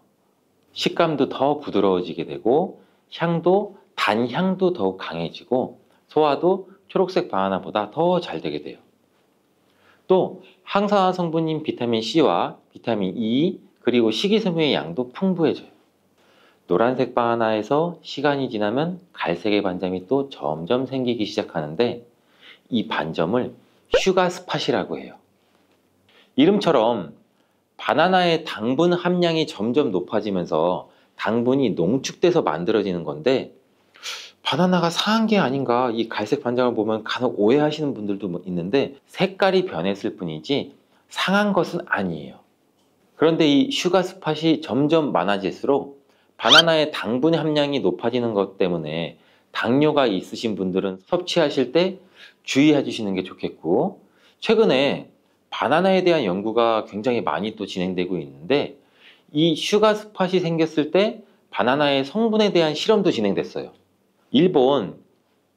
식감도 더 부드러워지게 되고 향도, 단향도 더욱 강해지고 소화도 초록색 바나나보다 더 잘 되게 돼요. 또 항산화 성분인 비타민 C와 비타민 E 그리고 식이섬유의 양도 풍부해져요. 노란색 바나나에서 시간이 지나면 갈색의 반점이 또 점점 생기기 시작하는데, 이 반점을 슈가 스팟이라고 해요. 이름처럼 바나나의 당분 함량이 점점 높아지면서 당분이 농축돼서 만들어지는 건데, 바나나가 상한 게 아닌가, 이 갈색 반점을 보면 간혹 오해하시는 분들도 있는데 색깔이 변했을 뿐이지 상한 것은 아니에요. 그런데 이 슈가 스팟이 점점 많아질수록 바나나의 당분 함량이 높아지는 것 때문에 당뇨가 있으신 분들은 섭취하실 때 주의해 주시는 게 좋겠고, 최근에 바나나에 대한 연구가 굉장히 많이 또 진행되고 있는데, 이 슈가 스팟이 생겼을 때 바나나의 성분에 대한 실험도 진행됐어요. 일본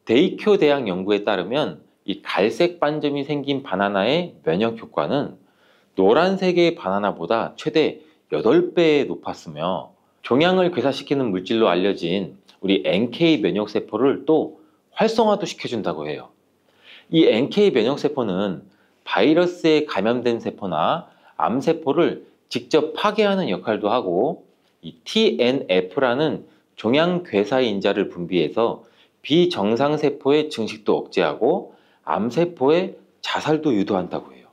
데이쿄 대학 연구에 따르면 이 갈색 반점이 생긴 바나나의 면역 효과는 노란색의 바나나보다 최대 8배 높았으며, 종양을 괴사시키는 물질로 알려진 우리 NK 면역세포를 또 활성화도 시켜준다고 해요. 이 NK 면역세포는 바이러스에 감염된 세포나 암세포를 직접 파괴하는 역할도 하고, 이 TNF라는 종양괴사인자를 분비해서 비정상세포의 증식도 억제하고 암세포의 자살도 유도한다고 해요.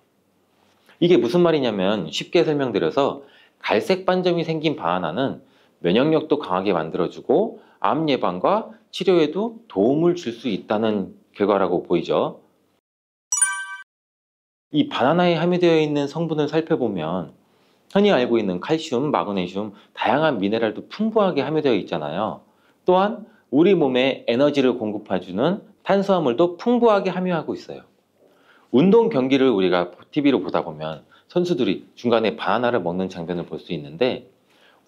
이게 무슨 말이냐면, 쉽게 설명드려서 갈색 반점이 생긴 바나나는 면역력도 강하게 만들어주고 암 예방과 치료에도 도움을 줄 수 있다는 결과라고 보이죠. 이 바나나에 함유되어 있는 성분을 살펴보면 흔히 알고 있는 칼슘, 마그네슘, 다양한 미네랄도 풍부하게 함유되어 있잖아요. 또한 우리 몸에 에너지를 공급해주는 탄수화물도 풍부하게 함유하고 있어요. 운동 경기를 우리가 TV로 보다 보면 선수들이 중간에 바나나를 먹는 장면을 볼 수 있는데,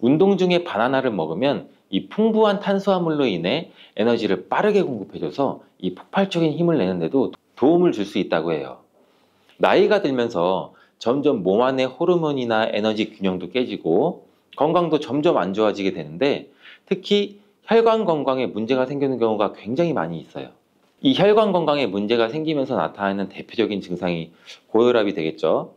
운동 중에 바나나를 먹으면 이 풍부한 탄수화물로 인해 에너지를 빠르게 공급해줘서 이 폭발적인 힘을 내는데도 도움을 줄 수 있다고 해요. 나이가 들면서 점점 몸 안의 호르몬이나 에너지 균형도 깨지고 건강도 점점 안 좋아지게 되는데, 특히 혈관 건강에 문제가 생기는 경우가 굉장히 많이 있어요. 이 혈관 건강에 문제가 생기면서 나타나는 대표적인 증상이 고혈압이 되겠죠.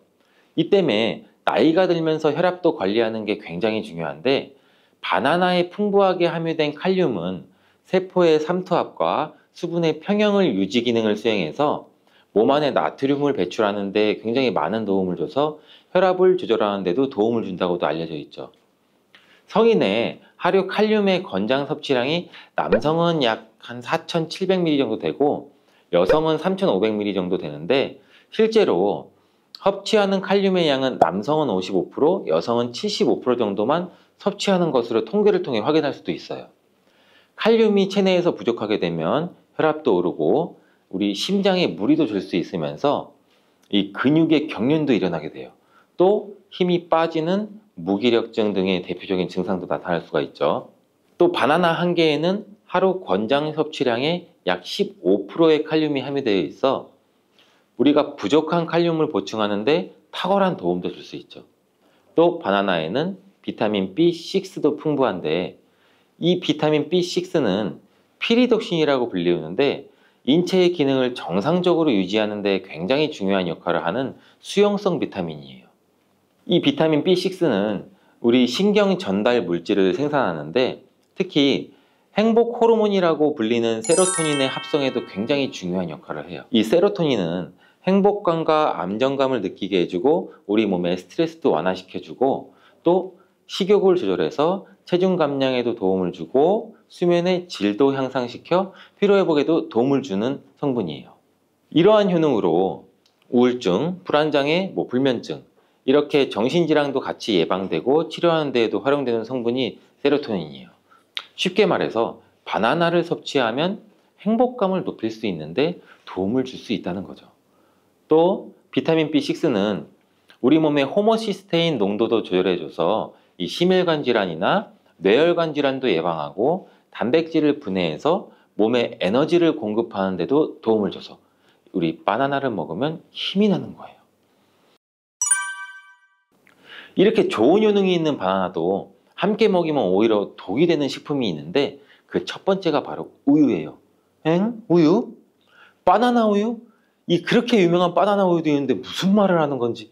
이 때문에 나이가 들면서 혈압도 관리하는 게 굉장히 중요한데, 바나나에 풍부하게 함유된 칼륨은 세포의 삼투압과 수분의 평형을 유지 기능을 수행해서 몸 안에 나트륨을 배출하는 데 굉장히 많은 도움을 줘서 혈압을 조절하는 데도 도움을 준다고도 알려져 있죠. 성인의 하루 칼륨의 권장 섭취량이 남성은 약 한 4,700ml 정도 되고 여성은 3,500ml 정도 되는데, 실제로 섭취하는 칼륨의 양은 남성은 55%, 여성은 75% 정도만 섭취하는 것으로 통계를 통해 확인할 수도 있어요. 칼륨이 체내에서 부족하게 되면 혈압도 오르고 우리 심장에 무리도 줄 수 있으면서 이 근육의 경련도 일어나게 돼요. 또 힘이 빠지는 무기력증 등의 대표적인 증상도 나타날 수가 있죠. 또 바나나 한 개에는 하루 권장 섭취량의 약 15%의 칼륨이 함유되어 있어 우리가 부족한 칼륨을 보충하는데 탁월한 도움도 줄 수 있죠. 또 바나나에는 비타민 B6도 풍부한데, 이 비타민 B6는 피리독신이라고 불리우는데 인체의 기능을 정상적으로 유지하는 데 굉장히 중요한 역할을 하는 수용성 비타민이에요. 이 비타민 B6는 우리 신경 전달 물질을 생산하는데, 특히 행복 호르몬이라고 불리는 세로토닌의 합성에도 굉장히 중요한 역할을 해요. 이 세로토닌은 행복감과 안정감을 느끼게 해주고 우리 몸의 스트레스도 완화시켜주고 또 식욕을 조절해서 체중 감량에도 도움을 주고 수면의 질도 향상시켜 피로회복에도 도움을 주는 성분이에요. 이러한 효능으로 우울증, 불안장애, 불면증 이렇게 정신질환도 같이 예방되고 치료하는 데에도 활용되는 성분이 세로토닌이에요. 쉽게 말해서 바나나를 섭취하면 행복감을 높일 수 있는데 도움을 줄 수 있다는 거죠. 또 비타민 B6는 우리 몸의 호모시스테인 농도도 조절해줘서 이 심혈관 질환이나 뇌혈관 질환도 예방하고 단백질을 분해해서 몸에 에너지를 공급하는 데도 도움을 줘서 우리 바나나를 먹으면 힘이 나는 거예요. 이렇게 좋은 효능이 있는 바나나도 함께 먹이면 오히려 독이 되는 식품이 있는데 그 첫 번째가 바로 우유예요. 엥? 우유? 바나나 우유? 이 그렇게 유명한 바나나 우유도 있는데 무슨 말을 하는 건지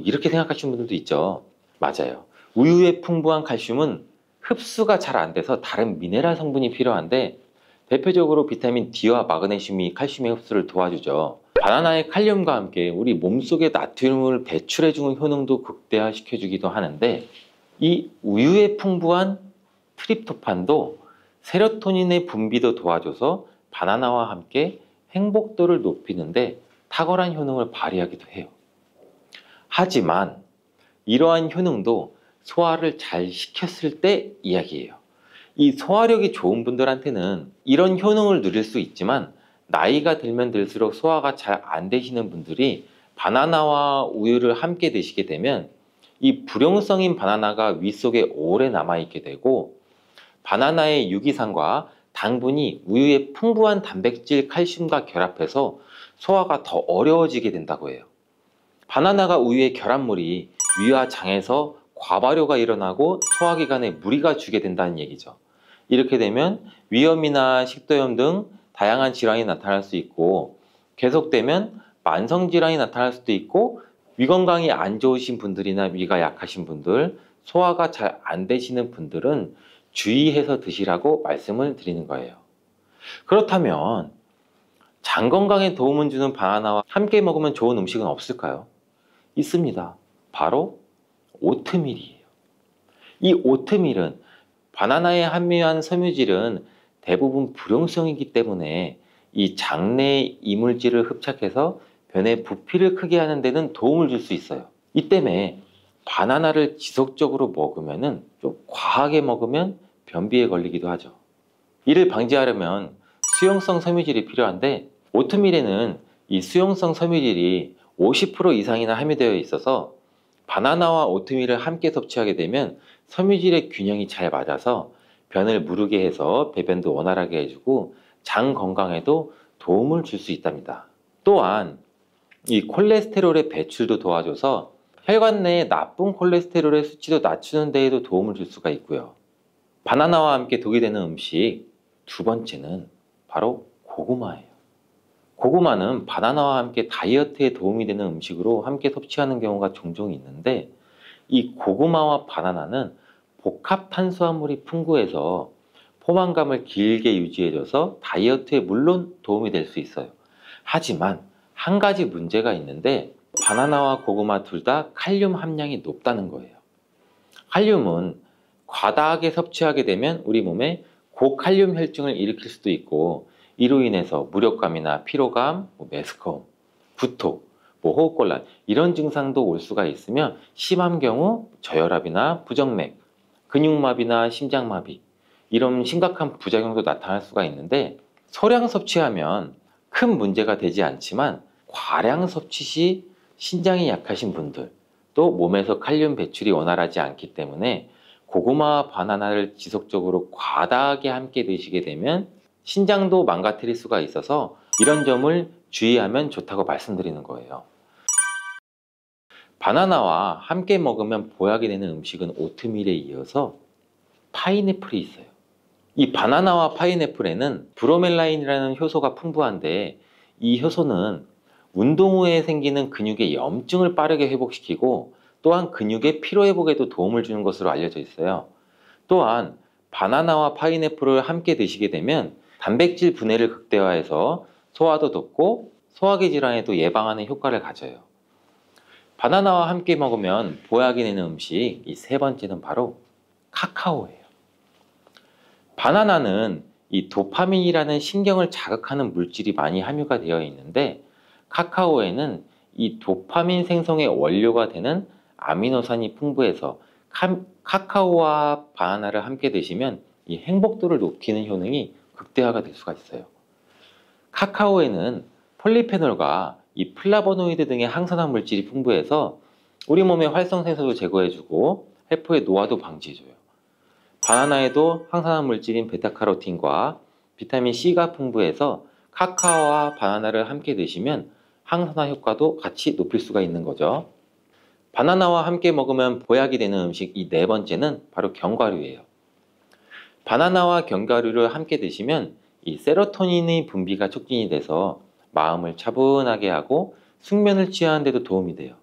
이렇게 생각하시는 분들도 있죠. 맞아요. 우유에 풍부한 칼슘은 흡수가 잘 안 돼서 다른 미네랄 성분이 필요한데 대표적으로 비타민 D와 마그네슘이 칼슘의 흡수를 도와주죠. 바나나의 칼륨과 함께 우리 몸속의 나트륨을 배출해주는 효능도 극대화시켜주기도 하는데 이 우유에 풍부한 트립토판도 세로토닌의 분비도 도와줘서 바나나와 함께 행복도를 높이는데 탁월한 효능을 발휘하기도 해요. 하지만 이러한 효능도 소화를 잘 시켰을 때 이야기예요. 이 소화력이 좋은 분들한테는 이런 효능을 누릴 수 있지만 나이가 들면 들수록 소화가 잘 안 되시는 분들이 바나나와 우유를 함께 드시게 되면 이 불용성인 바나나가 위 속에 오래 남아있게 되고 바나나의 유기산과 당분이 우유의 풍부한 단백질, 칼슘과 결합해서 소화가 더 어려워지게 된다고 해요. 바나나가 우유의 결합물이 위와 장에서 과발효가 일어나고 소화기관에 무리가 주게 된다는 얘기죠. 이렇게 되면 위염이나 식도염 등 다양한 질환이 나타날 수 있고 계속되면 만성질환이 나타날 수도 있고 위 건강이 안 좋으신 분들이나 위가 약하신 분들, 소화가 잘 안 되시는 분들은 주의해서 드시라고 말씀을 드리는 거예요. 그렇다면 장 건강에 도움을 주는 바나나와 함께 먹으면 좋은 음식은 없을까요? 있습니다. 바로 오트밀이에요. 이 오트밀은 바나나에 함유한 섬유질은 대부분 불용성이기 때문에 이 장내 이물질을 흡착해서 변의 부피를 크게 하는 데는 도움을 줄 수 있어요. 이 때문에 바나나를 지속적으로 먹으면 좀 과하게 먹으면 변비에 걸리기도 하죠. 이를 방지하려면 수용성 섬유질이 필요한데 오트밀에는 이 수용성 섬유질이 50% 이상이나 함유되어 있어서 바나나와 오트밀을 함께 섭취하게 되면 섬유질의 균형이 잘 맞아서 변을 무르게 해서 배변도 원활하게 해주고 장 건강에도 도움을 줄 수 있답니다. 또한 이 콜레스테롤의 배출도 도와줘서 혈관 내의 나쁜 콜레스테롤의 수치도 낮추는 데에도 도움을 줄 수가 있고요. 바나나와 함께 독이 되는 음식 두 번째는 바로 고구마예요. 고구마는 바나나와 함께 다이어트에 도움이 되는 음식으로 함께 섭취하는 경우가 종종 있는데 이 고구마와 바나나는 복합 탄수화물이 풍부해서 포만감을 길게 유지해줘서 다이어트에 물론 도움이 될 수 있어요. 하지만 한 가지 문제가 있는데 바나나와 고구마 둘 다 칼륨 함량이 높다는 거예요. 칼륨은 과다하게 섭취하게 되면 우리 몸에 고칼륨 혈증을 일으킬 수도 있고 이로 인해서 무력감이나 피로감, 메스꺼움, 구토, 호흡곤란 이런 증상도 올 수가 있으며 심한 경우 저혈압이나 부정맥, 근육마비나 심장마비 이런 심각한 부작용도 나타날 수가 있는데 소량 섭취하면 큰 문제가 되지 않지만 과량 섭취 시 신장이 약하신 분들 또 몸에서 칼륨 배출이 원활하지 않기 때문에 고구마와 바나나를 지속적으로 과다하게 함께 드시게 되면 신장도 망가뜨릴 수가 있어서 이런 점을 주의하면 좋다고 말씀드리는 거예요. 바나나와 함께 먹으면 보약이 되는 음식은 오트밀에 이어서 파인애플이 있어요. 이 바나나와 파인애플에는 브로멜라인이라는 효소가 풍부한데 이 효소는 운동 후에 생기는 근육의 염증을 빠르게 회복시키고 또한 근육의 피로회복에도 도움을 주는 것으로 알려져 있어요. 또한 바나나와 파인애플을 함께 드시게 되면 단백질 분해를 극대화해서 소화도 돕고 소화기 질환에도 예방하는 효과를 가져요. 바나나와 함께 먹으면 보약이 되는 음식, 이 세 번째는 바로 카카오예요. 바나나는 이 도파민이라는 신경을 자극하는 물질이 많이 함유가 되어 있는데, 카카오에는 이 도파민 생성의 원료가 되는 아미노산이 풍부해서 카카오와 바나나를 함께 드시면 이 행복도를 높이는 효능이 극대화가 될 수가 있어요. 카카오에는 폴리페놀과 이 플라보노이드 등의 항산화 물질이 풍부해서 우리 몸의 활성산소도 제거해주고 세포의 노화도 방지해줘요. 바나나에도 항산화 물질인 베타카로틴과 비타민 C가 풍부해서 카카오와 바나나를 함께 드시면 항산화 효과도 같이 높일 수가 있는 거죠. 바나나와 함께 먹으면 보약이 되는 음식 이 네 번째는 바로 견과류예요. 바나나와 견과류를 함께 드시면 이 세로토닌의 분비가 촉진이 돼서 마음을 차분하게 하고 숙면을 취하는 데도 도움이 돼요.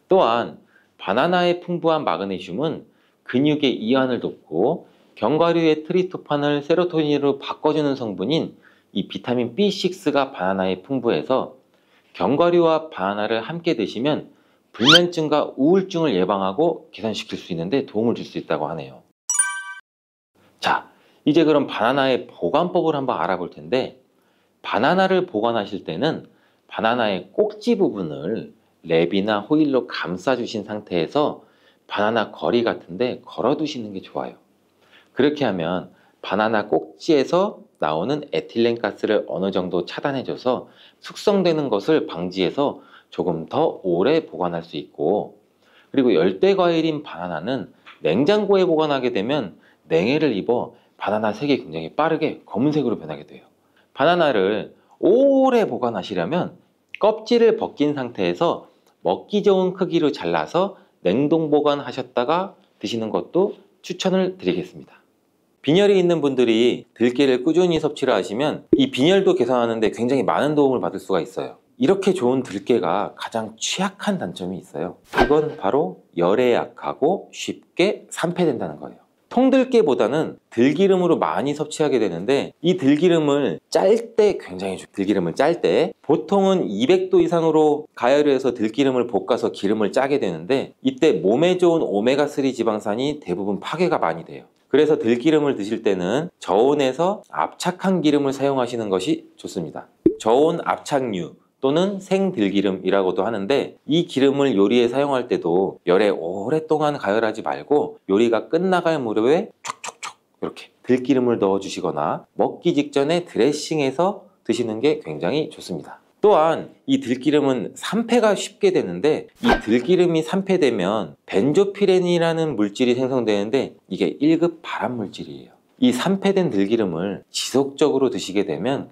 또한 바나나의 풍부한 마그네슘은 근육의 이완을 돕고 견과류의 트리토판을 세로토닌으로 바꿔주는 성분인 이 비타민 B6가 바나나에 풍부해서 견과류와 바나나를 함께 드시면 불면증과 우울증을 예방하고 개선시킬 수 있는데 도움을 줄 수 있다고 하네요. 자, 이제 그럼 바나나의 보관법을 한번 알아볼 텐데, 바나나를 보관하실 때는 바나나의 꼭지 부분을 랩이나 호일로 감싸주신 상태에서 바나나 거리 같은데 걸어두시는 게 좋아요. 그렇게 하면 바나나 꼭지에서 나오는 에틸렌 가스를 어느 정도 차단해줘서 숙성되는 것을 방지해서 조금 더 오래 보관할 수 있고, 그리고 열대 과일인 바나나는 냉장고에 보관하게 되면 냉해를 입어 바나나 색이 굉장히 빠르게 검은색으로 변하게 돼요. 바나나를 오래 보관하시려면 껍질을 벗긴 상태에서 먹기 좋은 크기로 잘라서 냉동 보관하셨다가 드시는 것도 추천을 드리겠습니다. 빈혈이 있는 분들이 들깨를 꾸준히 섭취를 하시면 이 빈혈도 개선하는데 굉장히 많은 도움을 받을 수가 있어요. 이렇게 좋은 들깨가 가장 취약한 단점이 있어요. 그건 바로 열에 약하고 쉽게 산패된다는 거예요. 통들깨보다는 들기름으로 많이 섭취하게 되는데, 이 들기름을 짤 때 굉장히 좋아요. 들기름을 짤 때 보통은 200도 이상으로 가열을 해서 들기름을 볶아서 기름을 짜게 되는데, 이때 몸에 좋은 오메가3 지방산이 대부분 파괴가 많이 돼요. 그래서 들기름을 드실 때는 저온에서 압착한 기름을 사용하시는 것이 좋습니다. 저온 압착류 또는 생들기름이라고도 하는데, 이 기름을 요리에 사용할 때도 열에 오랫동안 가열하지 말고 요리가 끝나갈 무렵에 촉촉촉 이렇게 들기름을 넣어 주시거나 먹기 직전에 드레싱해서 드시는 게 굉장히 좋습니다. 또한 이 들기름은 산패가 쉽게 되는데, 이 들기름이 산패되면 벤조피렌이라는 물질이 생성되는데 이게 1급 발암 물질이에요. 이 산패된 들기름을 지속적으로 드시게 되면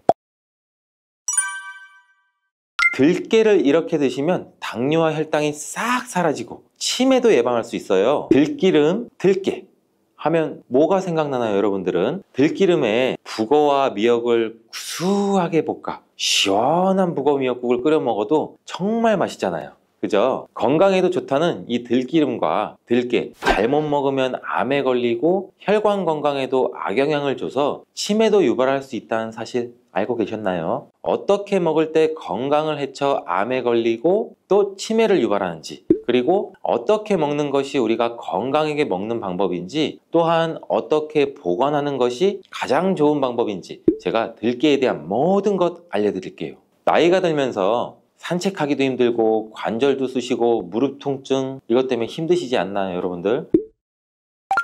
들깨를 이렇게 드시면 당뇨와 혈당이 싹 사라지고 치매도 예방할 수 있어요. 들기름, 들깨 하면 뭐가 생각나나요, 여러분들은? 들기름에 북어와 미역을 구수하게 볶아 시원한 북어 미역국을 끓여 먹어도 정말 맛있잖아요. 그죠? 건강에도 좋다는 이 들기름과 들깨 잘못 먹으면 암에 걸리고 혈관 건강에도 악영향을 줘서 치매도 유발할 수 있다는 사실 알고 계셨나요? 어떻게 먹을 때 건강을 해쳐 암에 걸리고 또 치매를 유발하는지, 그리고 어떻게 먹는 것이 우리가 건강하게 먹는 방법인지, 또한 어떻게 보관하는 것이 가장 좋은 방법인지 제가 들깨에 대한 모든 것 알려드릴게요. 나이가 들면서 산책하기도 힘들고 관절도 쑤시고 무릎 통증 이것 때문에 힘드시지 않나요, 여러분들?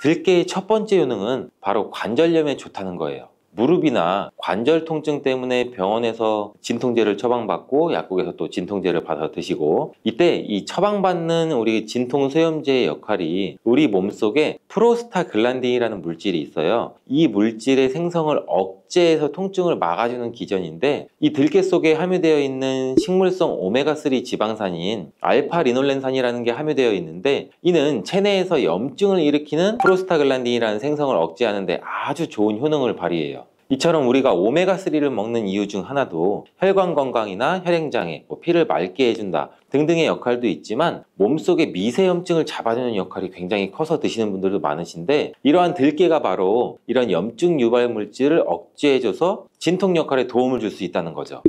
들깨의 첫 번째 효능은 바로 관절염에 좋다는 거예요. 무릎이나 관절 통증 때문에 병원에서 진통제를 처방받고 약국에서 또 진통제를 받아 드시고, 이때 이 처방받는 우리 진통소염제의 역할이 우리 몸속에 프로스타글란딘이라는 물질이 있어요. 이 물질의 생성을 억제해서 통증을 막아주는 기전인데, 이 들깨 속에 함유되어 있는 식물성 오메가3 지방산인 알파리놀렌산이라는 게 함유되어 있는데, 이는 체내에서 염증을 일으키는 프로스타글란딘이라는 생성을 억제하는 데 아주 좋은 효능을 발휘해요. 이처럼 우리가 오메가3를 먹는 이유 중 하나도 혈관 건강이나 혈행장애, 피를 맑게 해준다 등등의 역할도 있지만, 몸속의 미세염증을 잡아주는 역할이 굉장히 커서 드시는 분들도 많으신데, 이러한 들깨가 바로 이런 염증 유발 물질을 억제해줘서 진통 역할에 도움을 줄 수 있다는 거죠.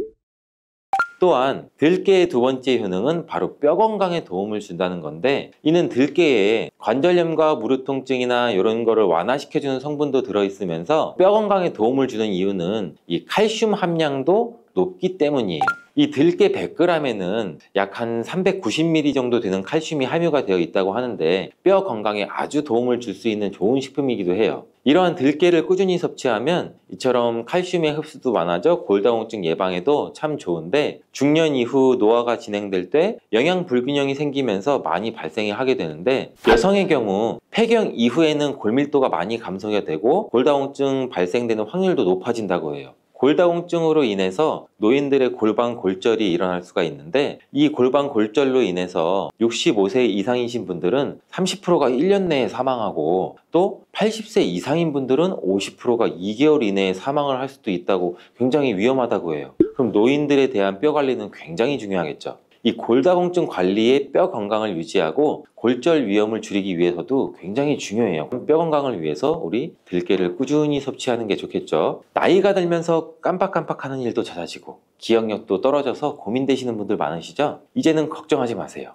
또한 들깨의 두 번째 효능은 바로 뼈 건강에 도움을 준다는 건데, 이는 들깨에 관절염과 무릎 통증이나 이런 거를 완화시켜주는 성분도 들어있으면서 뼈 건강에 도움을 주는 이유는 이 칼슘 함량도 높기 때문이에요. 이 들깨 100g에는 약 한 390ml 정도 되는 칼슘이 함유가 되어 있다고 하는데 뼈 건강에 아주 도움을 줄 수 있는 좋은 식품이기도 해요. 이러한 들깨를 꾸준히 섭취하면 이처럼 칼슘의 흡수도 많아져 골다공증 예방에도 참 좋은데, 중년 이후 노화가 진행될 때 영양 불균형이 생기면서 많이 발생이 하게 되는데, 여성의 경우 폐경 이후에는 골밀도가 많이 감소가 되고 골다공증 발생되는 확률도 높아진다고 해요. 골다공증으로 인해서 노인들의 골반 골절이 일어날 수가 있는데, 이 골반 골절로 인해서 65세 이상이신 분들은 30%가 1년 내에 사망하고, 또 80세 이상인 분들은 50%가 2개월 이내에 사망을 할 수도 있다고, 굉장히 위험하다고 해요. 그럼 노인들에 대한 뼈 관리는 굉장히 중요하겠죠. 이 골다공증 관리에 뼈 건강을 유지하고 골절 위험을 줄이기 위해서도 굉장히 중요해요. 뼈 건강을 위해서 우리 들깨를 꾸준히 섭취하는 게 좋겠죠. 나이가 들면서 깜빡깜빡하는 일도 잦아지고 기억력도 떨어져서 고민되시는 분들 많으시죠? 이제는 걱정하지 마세요.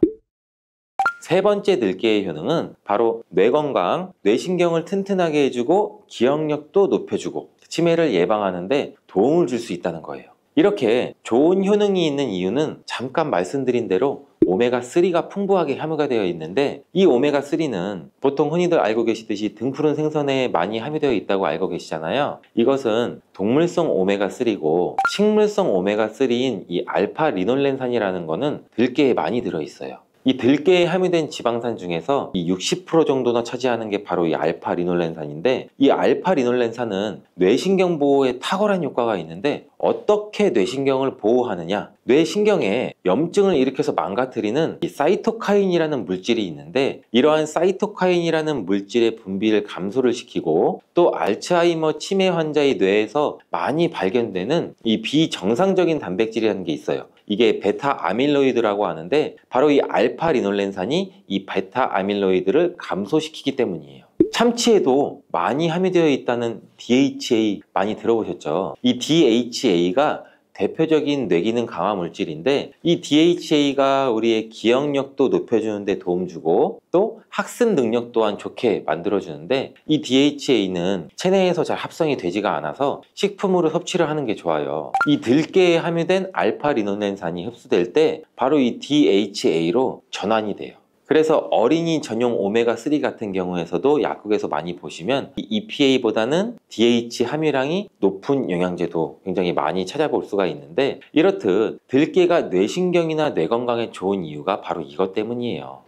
세 번째 들깨의 효능은 바로 뇌 건강, 뇌신경을 튼튼하게 해주고 기억력도 높여주고 치매를 예방하는 데 도움을 줄 수 있다는 거예요. 이렇게 좋은 효능이 있는 이유는 잠깐 말씀드린 대로 오메가3가 풍부하게 함유가 되어 있는데, 이 오메가3는 보통 흔히들 알고 계시듯이 등푸른 생선에 많이 함유되어 있다고 알고 계시잖아요. 이것은 동물성 오메가3고 식물성 오메가3인 이 알파 리놀렌산이라는 거는 들깨에 많이 들어있어요. 이 들깨에 함유된 지방산 중에서 이 60% 정도나 차지하는 게 바로 이 알파 리놀렌산인데, 이 알파 리놀렌산은 뇌신경 보호에 탁월한 효과가 있는데, 어떻게 뇌신경을 보호하느냐? 뇌신경에 염증을 일으켜서 망가뜨리는 이 사이토카인이라는 물질이 있는데, 이러한 사이토카인이라는 물질의 분비를 감소를 시키고, 또 알츠하이머 치매 환자의 뇌에서 많이 발견되는 이 비정상적인 단백질이라는 게 있어요. 이게 베타 아밀로이드라고 하는데, 바로 이 알파 리놀렌산이 이 베타 아밀로이드를 감소시키기 때문이에요. 참치에도 많이 함유되어 있다는 DHA 많이 들어보셨죠? 이 DHA가 대표적인 뇌기능 강화 물질인데, 이 DHA가 우리의 기억력도 높여주는 데 도움 주고 또 학습 능력 또한 좋게 만들어주는데, 이 DHA는 체내에서 잘 합성이 되지가 않아서 식품으로 섭취를 하는 게 좋아요. 이 들깨에 함유된 알파 리놀렌산이 흡수될 때 바로 이 DHA로 전환이 돼요. 그래서 어린이 전용 오메가3 같은 경우에서도 약국에서 많이 보시면 이 EPA보다는 DH 함유량이 높은 영양제도 굉장히 많이 찾아볼 수가 있는데, 이렇듯 들깨가 뇌신경이나 뇌 건강에 좋은 이유가 바로 이것 때문이에요.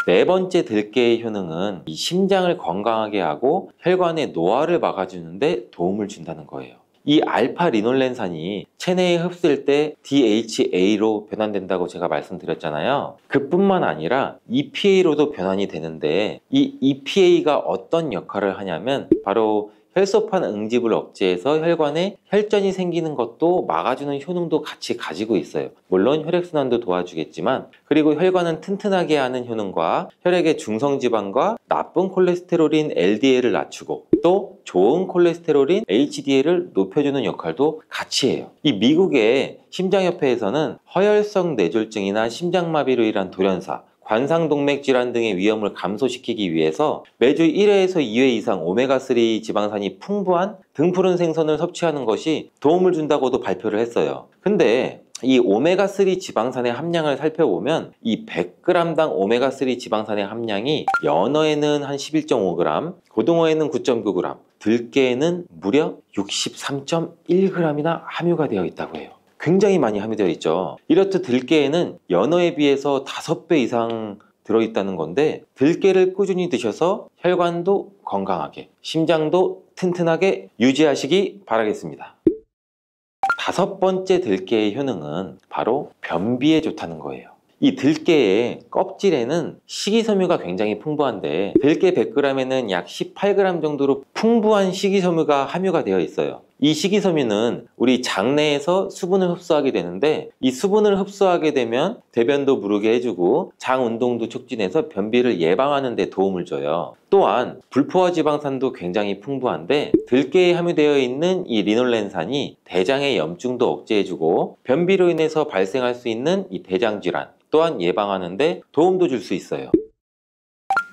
네 번째 들깨의 효능은 이 심장을 건강하게 하고 혈관의 노화를 막아주는 데 도움을 준다는 거예요. 이 알파 리놀렌산이 체내에 흡수될 때 DHA로 변환된다고 제가 말씀드렸잖아요. 그뿐만 아니라 EPA로도 변환이 되는데, 이 EPA가 어떤 역할을 하냐면 바로 혈소판 응집을 억제해서 혈관에 혈전이 생기는 것도 막아주는 효능도 같이 가지고 있어요. 물론 혈액순환도 도와주겠지만, 그리고 혈관은 튼튼하게 하는 효능과 혈액의 중성지방과 나쁜 콜레스테롤인 LDL을 낮추고 또 좋은 콜레스테롤인 HDL을 높여주는 역할도 같이 해요. 이 미국의 심장협회에서는 허혈성 뇌졸중이나 심장마비로 인한 돌연사, 관상동맥 질환 등의 위험을 감소시키기 위해서 매주 1회에서 2회 이상 오메가3 지방산이 풍부한 등푸른 생선을 섭취하는 것이 도움을 준다고도 발표를 했어요. 근데 이 오메가3 지방산의 함량을 살펴보면 이 100g당 오메가3 지방산의 함량이 연어에는 한 11.5g, 고등어에는 9.9g, 들깨에는 무려 63.1g이나 함유가 되어 있다고 해요. 굉장히 많이 함유되어 있죠. 이렇듯 들깨에는 연어에 비해서 5배 이상 들어있다는 건데, 들깨를 꾸준히 드셔서 혈관도 건강하게, 심장도 튼튼하게 유지하시기 바라겠습니다. 다섯 번째 들깨의 효능은 바로 변비에 좋다는 거예요. 이 들깨의 껍질에는 식이섬유가 굉장히 풍부한데, 들깨 100g에는 약 18g 정도로 풍부한 식이섬유가 함유가 되어 있어요. 이 식이섬유는 우리 장내에서 수분을 흡수하게 되는데 이 수분을 흡수하게 되면 대변도 무르게 해주고 장 운동도 촉진해서 변비를 예방하는 데 도움을 줘요. 또한 불포화 지방산도 굉장히 풍부한데 들깨에 함유되어 있는 이 리놀렌산이 대장의 염증도 억제해주고 변비로 인해서 발생할 수 있는 이 대장 질환 또한 예방하는 데 도움도 줄 수 있어요.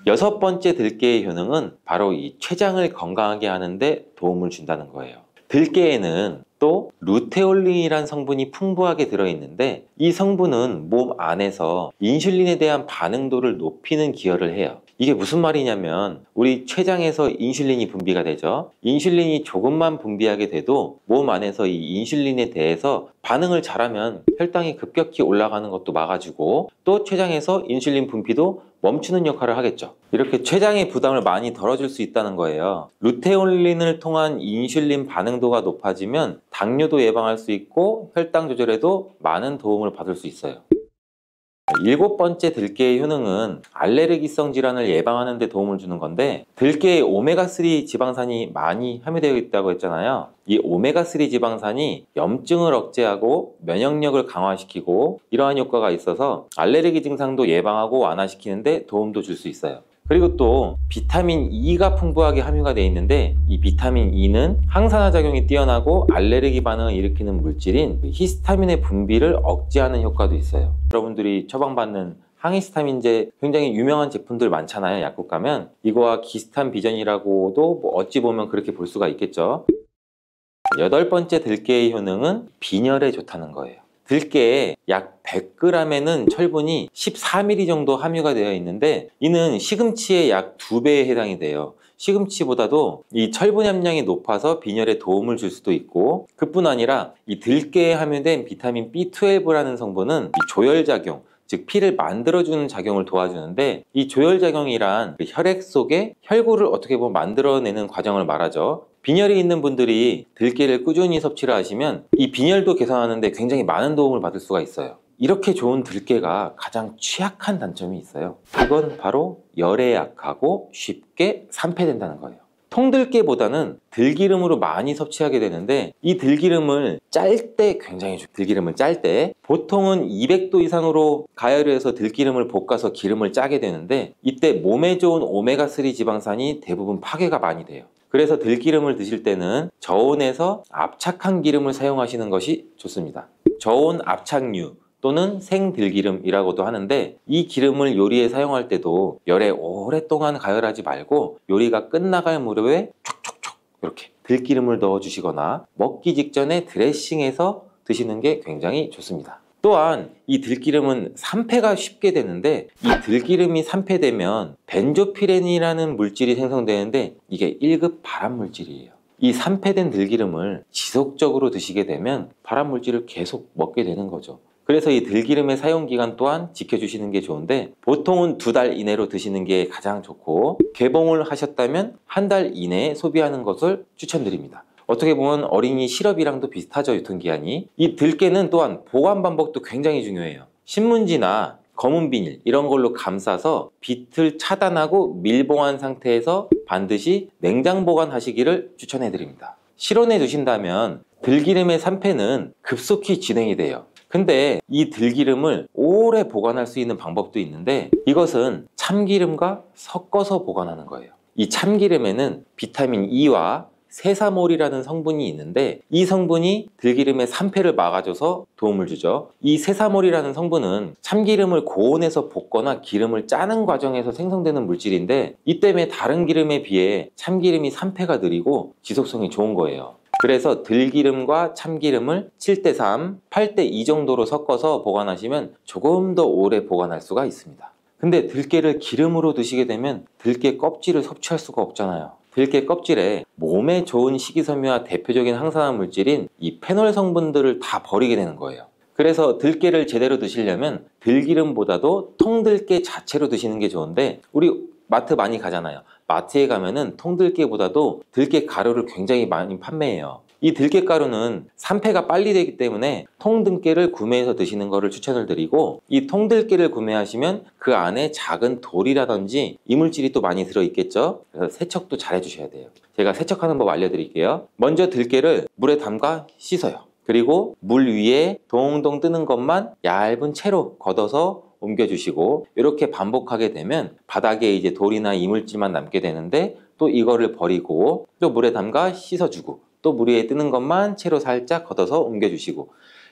여섯 번째 들깨의 효능은 바로 이 췌장을 건강하게 하는데 도움을 준다는 거예요. 들깨에는 또 루테올린이라는 성분이 풍부하게 들어있는데 이 성분은 몸 안에서 인슐린에 대한 반응도를 높이는 기여를 해요. 이게 무슨 말이냐면 우리 췌장에서 인슐린이 분비가 되죠. 인슐린이 조금만 분비하게 돼도 몸 안에서 이 인슐린에 대해서 반응을 잘하면 혈당이 급격히 올라가는 것도 막아주고 또 췌장에서 인슐린 분비도 멈추는 역할을 하겠죠. 이렇게 췌장의 부담을 많이 덜어줄 수 있다는 거예요. 루테올린을 통한 인슐린 반응도가 높아지면 당뇨도 예방할 수 있고 혈당 조절에도 많은 도움을 받을 수 있어요. 일곱 번째 들깨의 효능은 알레르기성 질환을 예방하는 데 도움을 주는 건데 들깨에 오메가3 지방산이 많이 함유되어 있다고 했잖아요. 이 오메가3 지방산이 염증을 억제하고 면역력을 강화시키고 이러한 효과가 있어서 알레르기 증상도 예방하고 완화시키는 데 도움도 줄 수 있어요. 그리고 또 비타민 E가 풍부하게 함유가 되어 있는데 이 비타민 E는 항산화 작용이 뛰어나고 알레르기 반응을 일으키는 물질인 히스타민의 분비를 억제하는 효과도 있어요. 여러분들이 처방받는 항히스타민제 굉장히 유명한 제품들 많잖아요. 약국 가면 이거와 비슷한 비전이라고도 뭐 어찌 보면 그렇게 볼 수가 있겠죠. 여덟 번째 들깨의 효능은 빈혈에 좋다는 거예요. 들깨에 약 100g에는 철분이 14mg 정도 함유가 되어 있는데 이는 시금치의 약 2배에 해당이 돼요. 시금치보다도 이 철분 함량이 높아서 빈혈에 도움을 줄 수도 있고 그뿐 아니라 이 들깨에 함유된 비타민 B12라는 성분은 이 조혈작용 즉 피를 만들어주는 작용을 도와주는데 이 조혈작용이란 그 혈액 속에 혈구를 어떻게 보면 만들어내는 과정을 말하죠. 빈혈이 있는 분들이 들깨를 꾸준히 섭취를 하시면 이 빈혈도 개선하는데 굉장히 많은 도움을 받을 수가 있어요. 이렇게 좋은 들깨가 가장 취약한 단점이 있어요. 그건 바로 열에 약하고 쉽게 산패된다는 거예요. 통들깨보다는 들기름으로 많이 섭취하게 되는데 이 들기름을 짤 때 굉장히 좋아요. 들기름을 짤 때 보통은 200도 이상으로 가열을 해서 들기름을 볶아서 기름을 짜게 되는데 이때 몸에 좋은 오메가3 지방산이 대부분 파괴가 많이 돼요. 그래서 들기름을 드실 때는 저온에서 압착한 기름을 사용하시는 것이 좋습니다. 저온 압착유 또는 생들기름이라고도 하는데 이 기름을 요리에 사용할 때도 열에 오랫동안 가열하지 말고 요리가 끝나갈 무렵에 촉촉촉 이렇게 들기름을 넣어 주시거나 먹기 직전에 드레싱해서 드시는 게 굉장히 좋습니다. 또한 이 들기름은 산패가 쉽게 되는데 이 들기름이 산패되면 벤조피렌이라는 물질이 생성되는데 이게 1급 발암 물질이에요. 이 산패된 들기름을 지속적으로 드시게 되면 발암 물질을 계속 먹게 되는 거죠. 그래서 이 들기름의 사용기간 또한 지켜주시는 게 좋은데 보통은 2달 이내로 드시는 게 가장 좋고 개봉을 하셨다면 1달 이내에 소비하는 것을 추천드립니다. 어떻게 보면 어린이 시럽이랑도 비슷하죠, 유통기한이. 이 들깨는 또한 보관 방법도 굉장히 중요해요. 신문지나 검은 비닐 이런 걸로 감싸서 빛을 차단하고 밀봉한 상태에서 반드시 냉장 보관하시기를 추천해 드립니다. 실온에 두신다면 들기름의 산패는 급속히 진행이 돼요. 근데 이 들기름을 오래 보관할 수 있는 방법도 있는데 이것은 참기름과 섞어서 보관하는 거예요. 이 참기름에는 비타민 E와 세사몰이라는 성분이 있는데 이 성분이 들기름의 산패를 막아줘서 도움을 주죠. 이 세사몰이라는 성분은 참기름을 고온에서 볶거나 기름을 짜는 과정에서 생성되는 물질인데 이 때문에 다른 기름에 비해 참기름이 산패가 느리고 지속성이 좋은 거예요. 그래서 들기름과 참기름을 7:3, 8:2 정도로 섞어서 보관하시면 조금 더 오래 보관할 수가 있습니다. 근데 들깨를 기름으로 드시게 되면 들깨 껍질을 섭취할 수가 없잖아요. 들깨 껍질에 몸에 좋은 식이섬유와 대표적인 항산화 물질인 이 페놀 성분들을 다 버리게 되는 거예요. 그래서 들깨를 제대로 드시려면 들기름보다도 통들깨 자체로 드시는 게 좋은데 우리 마트 많이 가잖아요. 마트에 가면은 통들깨보다도 들깨 가루를 굉장히 많이 판매해요. 이 들깨가루는 산패가 빨리 되기 때문에 통들깨를 구매해서 드시는 것을 추천을 드리고, 이 통들깨를 구매하시면 그 안에 작은 돌이라든지 이물질이 또 많이 들어있겠죠. 그래서 세척도 잘 해주셔야 돼요. 제가 세척하는 법 알려드릴게요. 먼저 들깨를 물에 담가 씻어요. 그리고 물 위에 동동 뜨는 것만 얇은 채로 걷어서 옮겨주시고, 이렇게 반복하게 되면 바닥에 이제 돌이나 이물질만 남게 되는데, 또 이거를 버리고 또 물에 담가 씻어주고, 또 물 위에 뜨는 것만 채로 살짝 걷어서 옮겨주시고,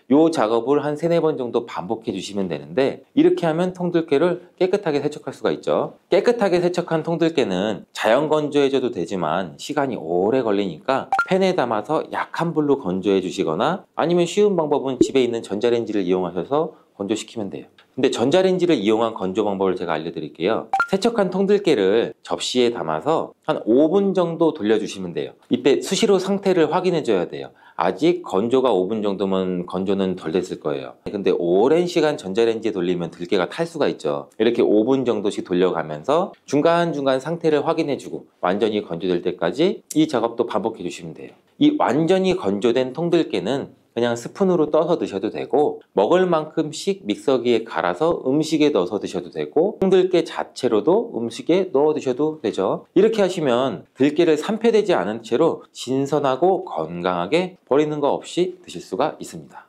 이 작업을 한 3-4번 정도 반복해 주시면 되는데, 이렇게 하면 통들깨를 깨끗하게 세척할 수가 있죠. 깨끗하게 세척한 통들깨는 자연 건조해줘도 되지만 시간이 오래 걸리니까 팬에 담아서 약한 불로 건조해 주시거나, 아니면 쉬운 방법은 집에 있는 전자레인지를 이용하셔서 건조시키면 돼요. 근데 전자레인지를 이용한 건조 방법을 제가 알려드릴게요. 세척한 통들깨를 접시에 담아서 한 5분 정도 돌려주시면 돼요. 이때 수시로 상태를 확인해 줘야 돼요. 아직 건조가 5분 정도면 건조는 덜 됐을 거예요. 근데 오랜 시간 전자레인지에 돌리면 들깨가 탈 수가 있죠. 이렇게 5분 정도씩 돌려가면서 중간중간 상태를 확인해 주고 완전히 건조될 때까지 이 작업도 반복해 주시면 돼요. 이 완전히 건조된 통들깨는 그냥 스푼으로 떠서 드셔도 되고, 먹을 만큼씩 믹서기에 갈아서 음식에 넣어서 드셔도 되고, 통들깨 자체로도 음식에 넣어 드셔도 되죠. 이렇게 하시면 들깨를 산패되지 않은 채로 신선하고 건강하게 버리는 거 없이 드실 수가 있습니다.